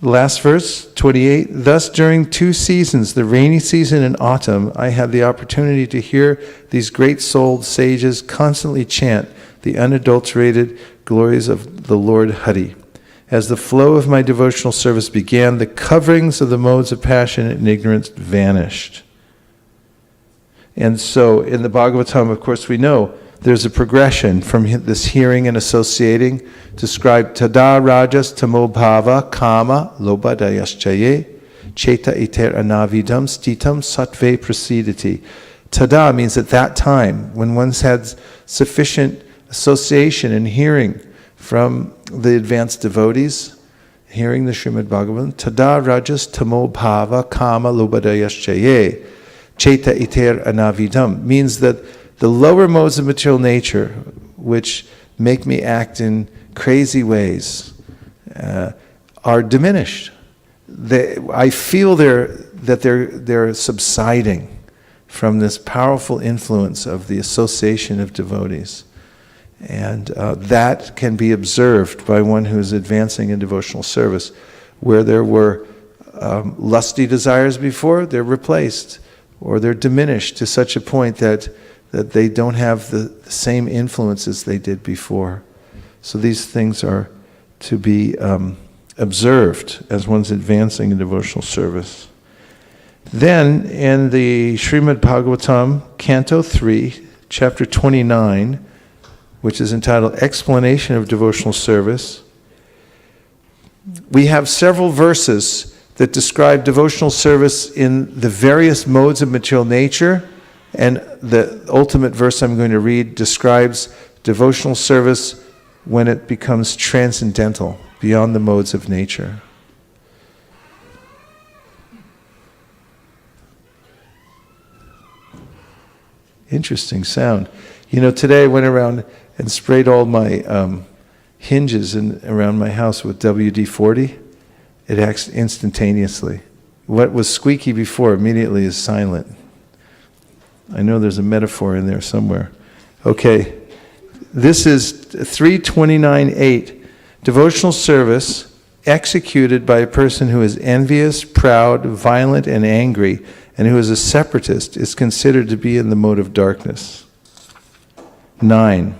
last verse, 28. Thus during 2 seasons, the rainy season and autumn, I had the opportunity to hear these great-souled sages constantly chant the unadulterated glories of the Lord Hari. As the flow of my devotional service began, the coverings of the modes of passion and ignorance vanished. And so in the Bhagavatam, of course, we know there's a progression from this hearing and associating, described tada rajas tamo bhava kama lobhadayaschaye cheta iter anavidam stitam sattve prasidati. Tada means at that time, when one's had sufficient association and hearing from the advanced devotees, hearing the Srimad Bhagavatam, tada rajas tamo bhava kama lobhadayaschaye cheta iter anavidam, means that the lower modes of material nature, which make me act in crazy ways, are diminished. I feel that they're subsiding from this powerful influence of the association of devotees. And that can be observed by one who is advancing in devotional service. Where there were lusty desires before, they're replaced, or they're diminished to such a point that they don't have the same influences they did before. So these things are to be observed as one's advancing in devotional service. Then, in the Srimad Bhagavatam, Canto 3, Chapter 29, which is entitled Explanation of Devotional Service, we have several verses that describe devotional service in the various modes of material nature, and the ultimate verse I'm going to read describes devotional service when it becomes transcendental, beyond the modes of nature. Interesting sound. You know, today I went around and sprayed all my hinges around my house with WD-40. It acts instantaneously. What was squeaky before immediately is silent. I know there's a metaphor in there somewhere. Okay, this is 329.8. Devotional service executed by a person who is envious, proud, violent, and angry, and who is a separatist, is considered to be in the mode of darkness. 9.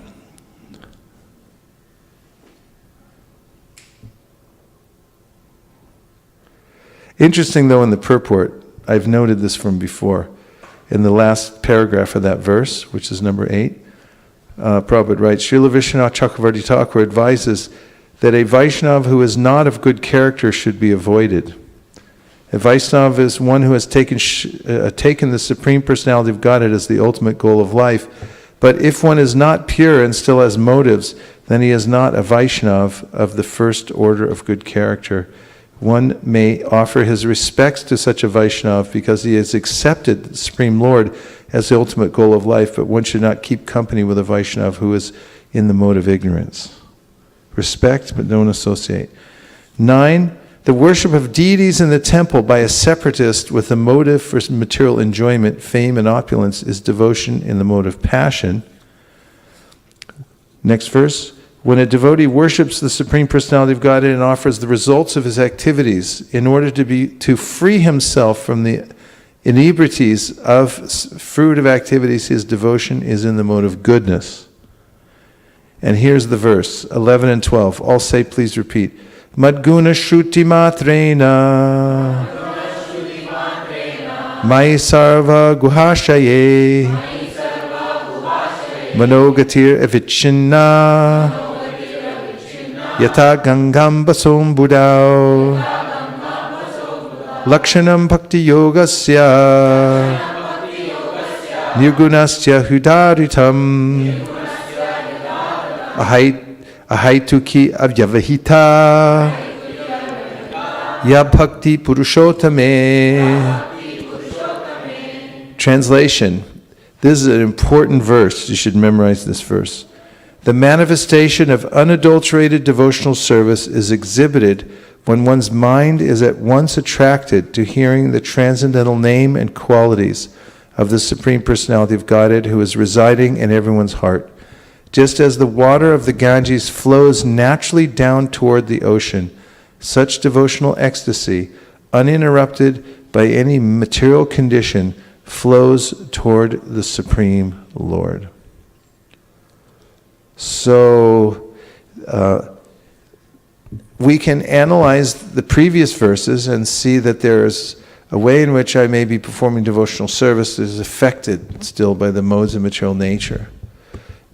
Interesting, though, in the purport, I've noted this from before. In the last paragraph of that verse, which is number 8, Prabhupada writes, Srila Vishwanath Chakravarti Thakur advises that a Vaishnava who is not of good character should be avoided. A Vaishnava is one who has taken the Supreme Personality of Godhead as the ultimate goal of life. But if one is not pure and still has motives, then he is not a Vaishnava of the first order of good character. One may offer his respects to such a Vaishnava because he has accepted the Supreme Lord as the ultimate goal of life, but one should not keep company with a Vaishnava who is in the mode of ignorance. Respect, but don't associate. 9. The worship of deities in the temple by a separatist with a motive for material enjoyment, fame, and opulence is devotion in the mode of passion. Next verse. When a devotee worships the Supreme Personality of Godhead and offers the results of his activities in order to free himself from the inebrities of fruitive activities, his devotion is in the mode of goodness. And here's the verse, 11 and 12. All say, please repeat. Madguna shruti matrena Mai sarva guhashaye Manogatir avichinna Yata gangam basom budao Lakshanam bhakti yogasya Nirgunasya hudaritam Ahaituki avyavahita Ya bhakti purushottame. Translation. This is an important verse. You should memorize this verse. The manifestation of unadulterated devotional service is exhibited when one's mind is at once attracted to hearing the transcendental name and qualities of the Supreme Personality of Godhead who is residing in everyone's heart. Just as the water of the Ganges flows naturally down toward the ocean, such devotional ecstasy, uninterrupted by any material condition, flows toward the Supreme Lord. So, we can analyze the previous verses and see that there's a way in which I may be performing devotional service that is affected still by the modes of material nature.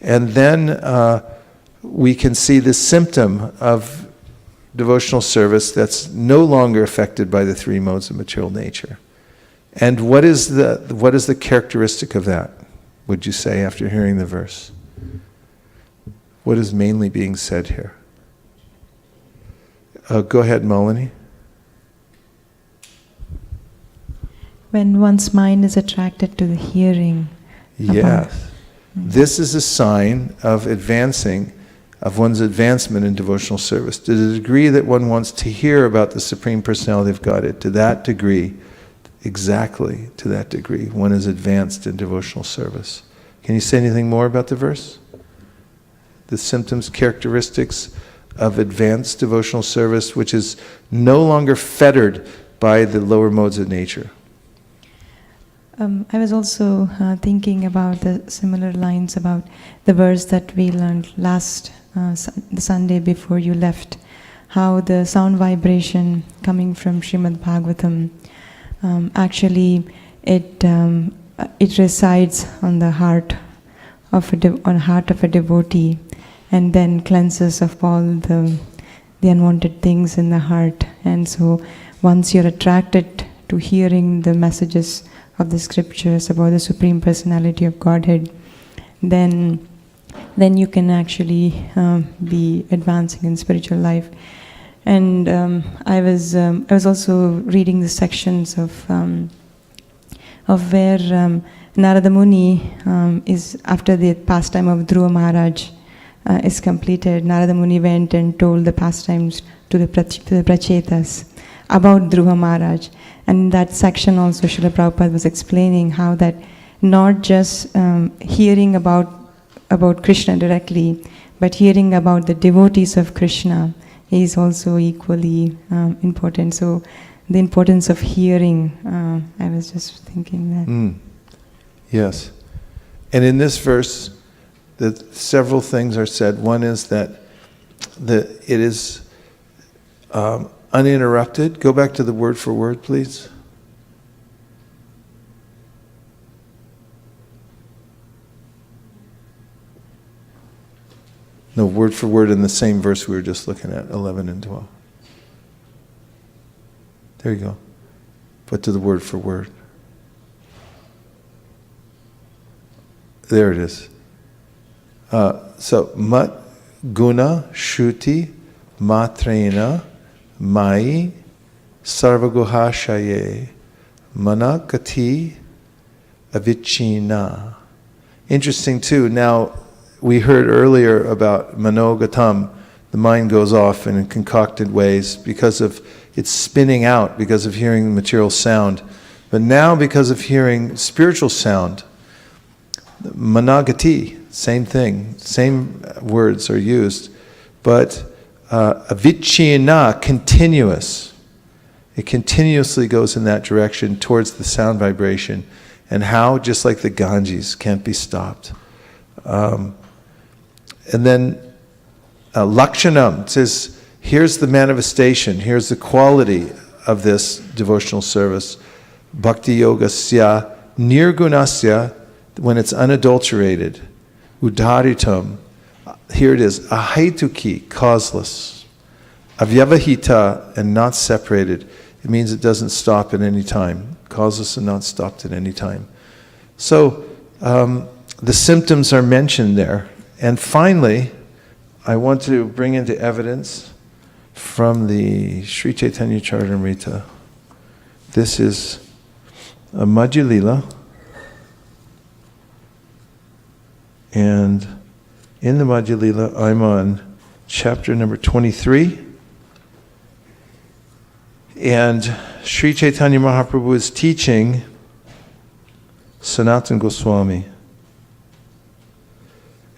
And then we can see the symptom of devotional service that's no longer affected by the three modes of material nature. And what is the characteristic of that, would you say, after hearing the verse? What is mainly being said here? Go ahead, Malini. When one's mind is attracted to the hearing. Yes. This is a sign of one's advancement in devotional service. To the degree that one wants to hear about the Supreme Personality of Godhead, to that degree, exactly to that degree, one is advanced in devotional service. Can you say anything more about the verse? The symptoms, characteristics of advanced devotional service, which is no longer fettered by the lower modes of nature. I was also thinking about the similar lines about the verse that we learned last the Sunday before you left, how the sound vibration coming from Srimad Bhagavatam, actually it resides on the heart of a devotee, and then cleanses of all the unwanted things in the heart. And so once you're attracted to hearing the messages of the scriptures about the Supreme Personality of Godhead, then you can actually be advancing in spiritual life. And I was also reading the sections of where Narada Muni is, after the pastime of Dhruva Maharaj is completed, Narada Muni went and told the pastimes to the Prachetas about Dhruva Maharaj. And in that section also Srila Prabhupada was explaining how that not just hearing about Krishna directly, but hearing about the devotees of Krishna is also equally important. So the importance of hearing, I was just thinking that. Yes. And in this verse, several things are said. One is that it is uninterrupted. Go back to the word for word, please. No, word for word in the same verse we were just looking at, 11 and 12. There you go. Put to the word for word. There it is. So, mat guna shruti matrena mai sarvaguha shaye manakati avichina. Interesting too. Now, we heard earlier about manogatam, the mind goes off in concocted ways because of its spinning out, because of hearing material sound. But now because of hearing spiritual sound, managati, same thing, same words are used, but avichina, continuous. It continuously goes in that direction towards the sound vibration. And how? Just like the Ganges, can't be stopped. And then lakshanam says, here's the manifestation, here's the quality of this devotional service. Bhakti yogasya nirgunasya, when it's unadulterated. Udharitam, here it is, ahaituki, causeless. Avyavahita, and not separated. It means it doesn't stop at any time. Causeless and not stopped at any time. So the symptoms are mentioned there. And finally, I want to bring into evidence from the Sri Chaitanya Charitamrita. This is a Madhya Lila. And in the Madhya Lila, I'm on chapter number 23. And Sri Chaitanya Mahaprabhu is teaching Sanatana Goswami.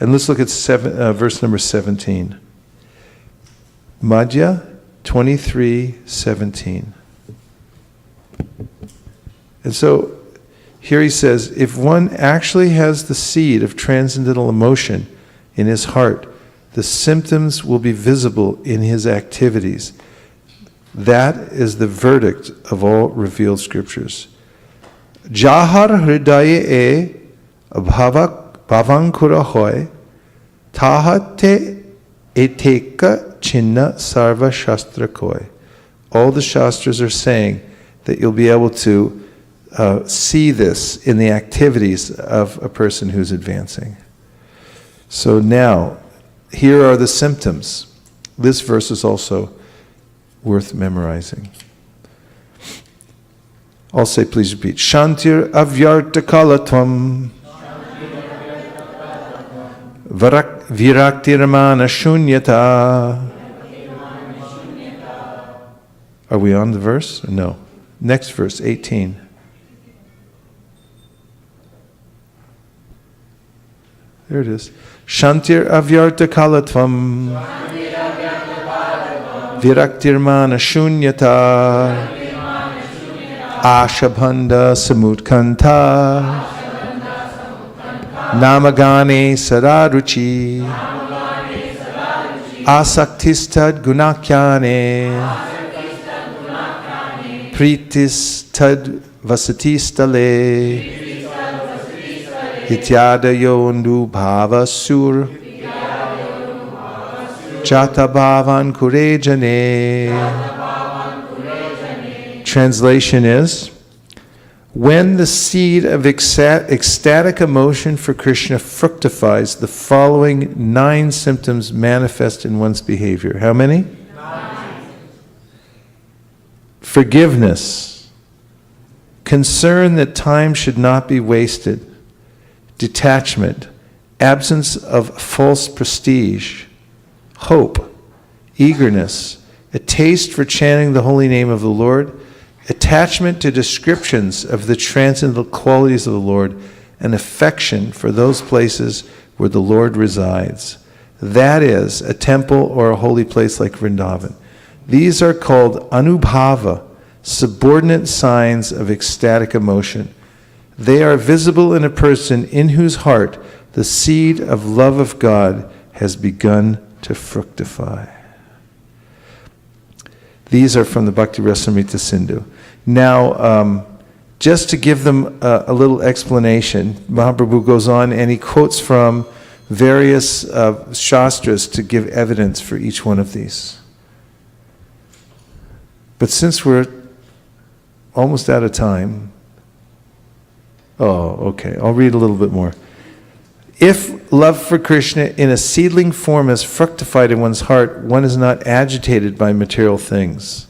And let's look at verse number 17. Madhya 23:17. And so here he says, if one actually has the seed of transcendental emotion in his heart, the symptoms will be visible in his activities. That is the verdict of all revealed scriptures. Jahar hridaya e bhavankura hoy, tahate eteka chinna sarva shastra koi. All the shastras are saying that you'll be able to see this in the activities of a person who's advancing. So now, here are the symptoms. This verse is also worth memorizing. I'll say, please repeat. Shantir avyartakalatvam viraktiramana shunyata. Are we on the verse? No. Next verse, 18. There it is. Shantir avyartakalatvam viraktirmana shunyata ashabhanda samutkanta namagane sadaruchi asaktistad gunakyane pritistad vasatistale Ityadayo bhava sur Jata bhavan kurejane. Translation is, when the seed of ecstatic emotion for Krishna fructifies, the following 9 symptoms manifest in one's behavior. How many? 9. Forgiveness, concern that time should not be wasted, detachment, absence of false prestige, hope, eagerness, a taste for chanting the holy name of the Lord, attachment to descriptions of the transcendental qualities of the Lord, and affection for those places where the Lord resides. That is, a temple or a holy place like Vrindavan. These are called anubhava, subordinate signs of ecstatic emotion. They are visible in a person in whose heart the seed of love of God has begun to fructify. These are from the Bhakti Rasamrita Sindhu. Now, just to give them a little explanation, Mahaprabhu goes on and he quotes from various shastras to give evidence for each one of these. But since we're almost out of time, I'll read a little bit more. If love for Krishna in a seedling form has fructified in one's heart, one is not agitated by material things.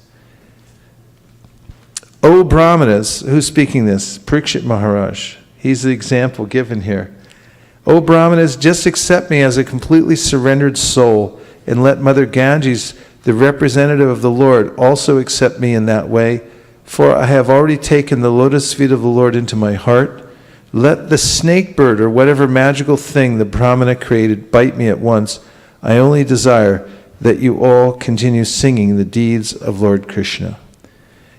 O Brahmanas, who's speaking this? Parikshit Maharaj. He's the example given here. O Brahmanas, just accept me as a completely surrendered soul, and let Mother Ganges, the representative of the Lord, also accept me in that way, for I have already taken the lotus feet of the Lord into my heart. Let the snake bird or whatever magical thing the Brahmana created bite me at once. I only desire that you all continue singing the deeds of Lord Krishna.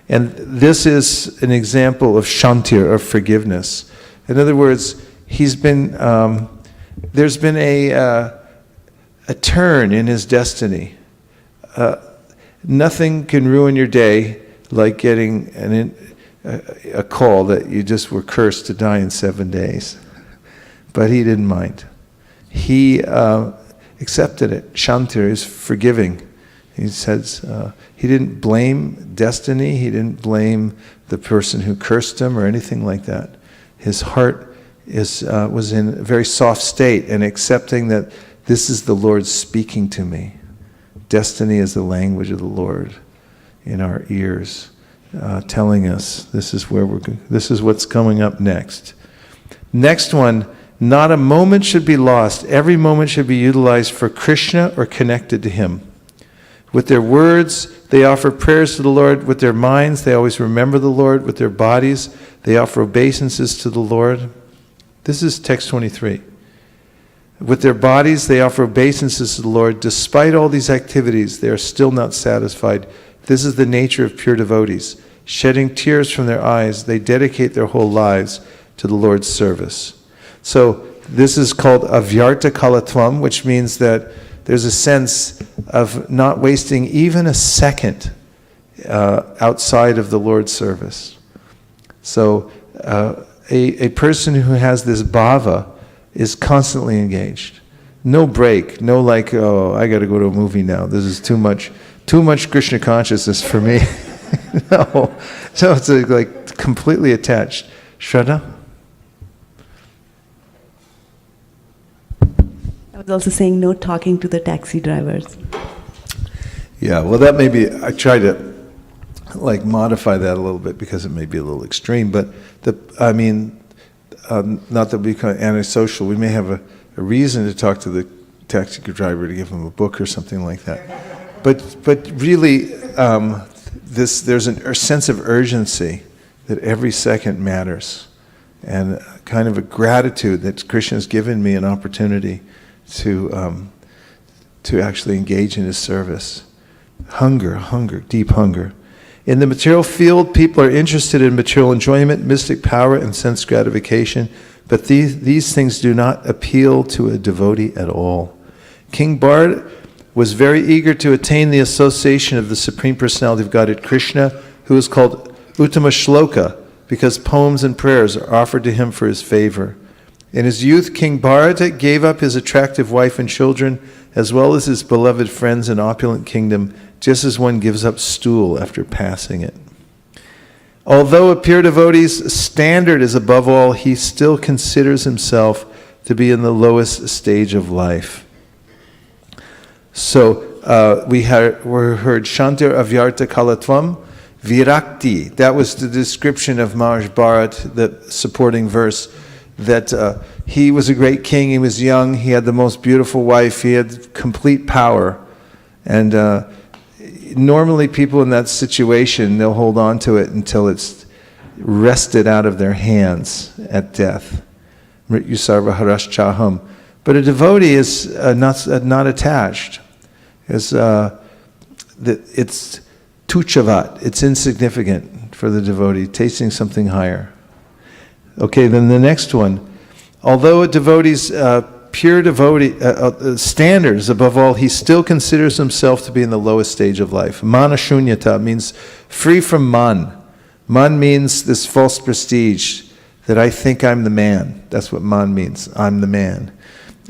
And this is an example of shantir, of forgiveness. In other words, there's been a turn in his destiny. Nothing can ruin your day like getting a call that you just were cursed to die in 7 days. But he didn't mind. He accepted it. Shantir is forgiving. He says he didn't blame destiny. He didn't blame the person who cursed him or anything like that. His heart was in a very soft state and accepting that this is the Lord speaking to me. Destiny is the language of the Lord in our ears. Telling us this is what's coming up next. Next one, not a moment should be lost. Every moment should be utilized for Krishna or connected to him. With their words, they offer prayers to the Lord. With their minds, they always remember the Lord. With their bodies, they offer obeisances to the Lord. This is text 23. With their bodies, they offer obeisances to the Lord. Despite all these activities, they are still not satisfied. This is the nature of pure devotees. Shedding tears from their eyes, they dedicate their whole lives to the Lord's service. So this is called avyarta kalatvam, which means that there's a sense of not wasting even a second outside of the Lord's service. So a person who has this bhava is constantly engaged. No break, no like, oh, I got to go to a movie now. This is too much Krishna consciousness for me. No, so it's like completely attached. Shraddha? I was also saying no talking to the taxi drivers. Yeah, well, that may be, I try to like modify that a little bit because it may be a little extreme, but not that we become antisocial. We may have a reason to talk to the taxi driver to give him a book or something like that. But really, there's a sense of urgency that every second matters, and kind of a gratitude that Krishna has given me an opportunity to actually engage in his service. Hunger, deep hunger. In the material field, people are interested in material enjoyment, mystic power, and sense gratification, but these things do not appeal to a devotee at all. King Bharat was very eager to attain the association of the Supreme Personality of Godhead Krishna, who is called Uttama Shloka, because poems and prayers are offered to him for his favor. In his youth, King Bharata gave up his attractive wife and children, as well as his beloved friends and opulent kingdom, just as one gives up stool after passing it. Although a pure devotee's standard is above all, he still considers himself to be in the lowest stage of life. So we heard Shantir Avyarta Kalatvam, Virakti. That was the description of Maharaj Bharat, the supporting verse, that he was a great king, he was young, he had the most beautiful wife, he had complete power. And normally people in that situation, they'll hold on to it until it's wrested out of their hands at death. Mrityu sarva haraschaham. But a devotee is not attached. It's tuchavat, it's insignificant for the devotee, tasting something higher. Okay, then the next one. Although a devotee's pure devotee standards above all, he still considers himself to be in the lowest stage of life. Mana shunyata means free from man. Man means this false prestige that I think I'm the man. That's what man means. I'm the man.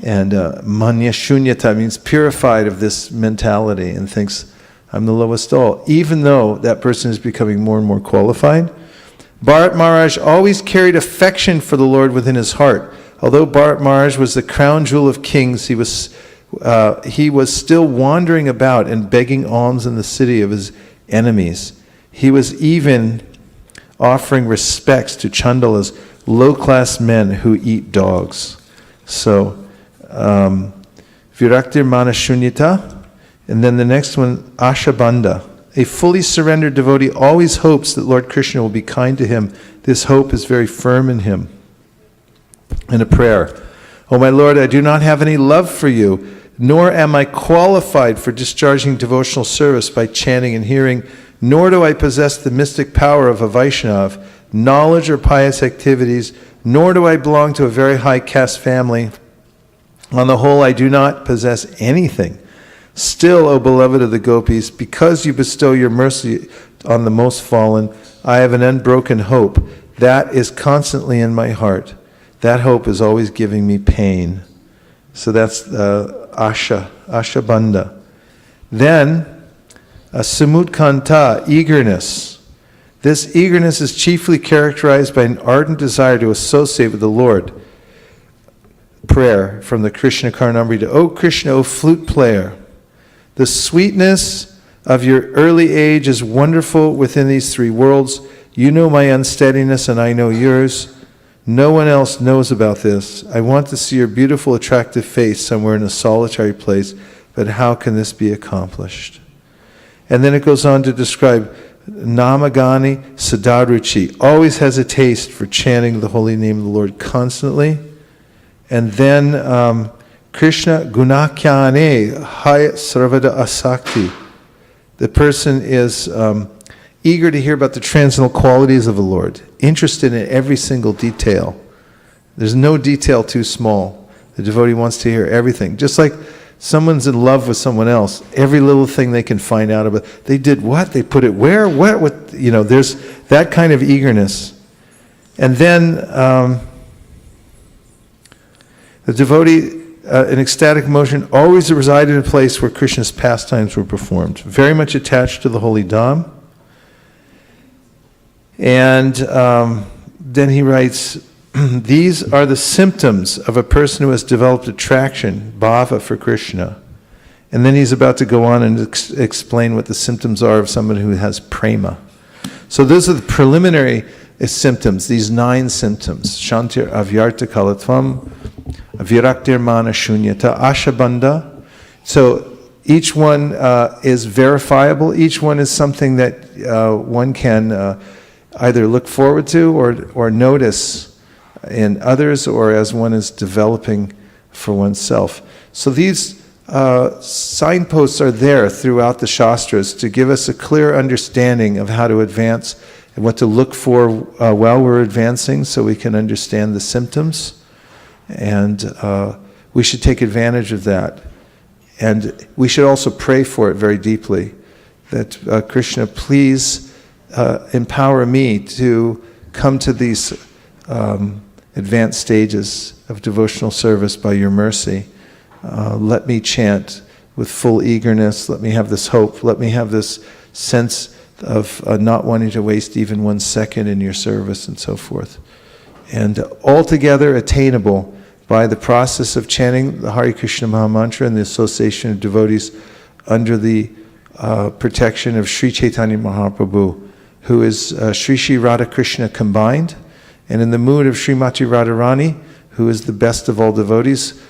And manya shunyata means purified of this mentality and thinks I'm the lowest all. Even though that person is becoming more and more qualified. Bharat Maharaj always carried affection for the Lord within his heart. Although Bharat Maharaj was the crown jewel of kings, he was still wandering about and begging alms in the city of his enemies. He was even offering respects to Chandalas, low-class men who eat dogs. So, Viraktir Mana Shunyata, and then the next one, Ashabandha. A fully surrendered devotee always hopes that Lord Krishna will be kind to him. This hope is very firm in him. In a prayer, "O my Lord, I do not have any love for you, nor am I qualified for discharging devotional service by chanting and hearing, nor do I possess the mystic power of a Vaishnav, knowledge or pious activities, nor do I belong to a very high caste family. On the whole, I do not possess anything. Still, O beloved of the gopis, because you bestow your mercy on the most fallen, I have an unbroken hope. That is constantly in my heart. That hope is always giving me pain." So that's Ashabandha. Then, Samudkanta, eagerness. This eagerness is chiefly characterized by an ardent desire to associate with the Lord. Prayer from the Krishna Karnamrita. "O Krishna, O flute player, the sweetness of your early age is wonderful within these three worlds. You know my unsteadiness and I know yours. No one else knows about this. I want to see your beautiful, attractive face somewhere in a solitary place, but how can this be accomplished?" And then it goes on to describe Namagani Sadaruchi, always has a taste for chanting the holy name of the Lord constantly. And then Krishna Gunakyane Hay Sarvada Asakti. The person is eager to hear about the transcendental qualities of the Lord, interested in every single detail. There's no detail too small. The devotee wants to hear everything. Just like someone's in love with someone else, every little thing they can find out about, they did what? They put it where? What? There's that kind of eagerness. And then the devotee, in ecstatic motion, always resided in a place where Krishna's pastimes were performed, very much attached to the holy Dham. And then he writes, these are the symptoms of a person who has developed attraction, bhava, for Krishna. And then he's about to go on and explain what the symptoms are of someone who has prema. So those are the preliminary symptoms, these 9 symptoms. Shantir avyarta kalatvam, viraktir mana shunyata, ashabandha. So each one is verifiable. Each one is something that one can either look forward to or notice in others, or as one is developing for oneself. So these signposts are there throughout the Shastras to give us a clear understanding of how to advance and what to look for while we're advancing, so we can understand the symptoms. And we should take advantage of that. And we should also pray for it very deeply, that Krishna, please empower me to come to these advanced stages of devotional service by your mercy. Let me chant with full eagerness. Let me have this hope. Let me have this sense of not wanting to waste even 1 second in your service, and so forth. And altogether attainable by the process of chanting the Hare Krishna Mahamantra and the association of devotees under the protection of Sri Chaitanya Mahaprabhu, who is Sri Sri Radha Krishna combined, and in the mood of Srimati Radharani, who is the best of all devotees,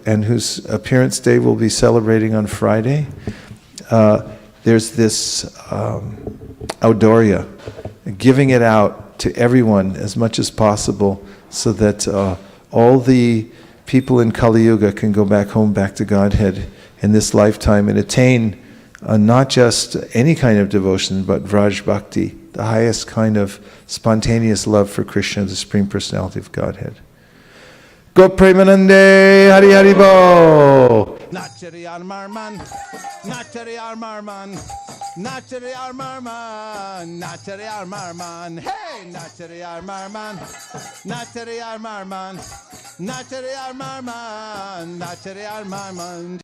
and whose appearance day we'll be celebrating on Friday. There's this audoria, giving it out to everyone as much as possible, so that all the people in Kali Yuga can go back home, back to Godhead in this lifetime, and attain not just any kind of devotion, but Vraj Bhakti, the highest kind of spontaneous love for Krishna, the Supreme Personality of Godhead. Go Premanande, Hari Hari Bo! Nachari Armarman, Nachari Armarman, Nachari Armarman, Nachari Armarman, hey! Nachari Armarman, Nachari Armarman, Nachari Armarman, Nachari Armarman.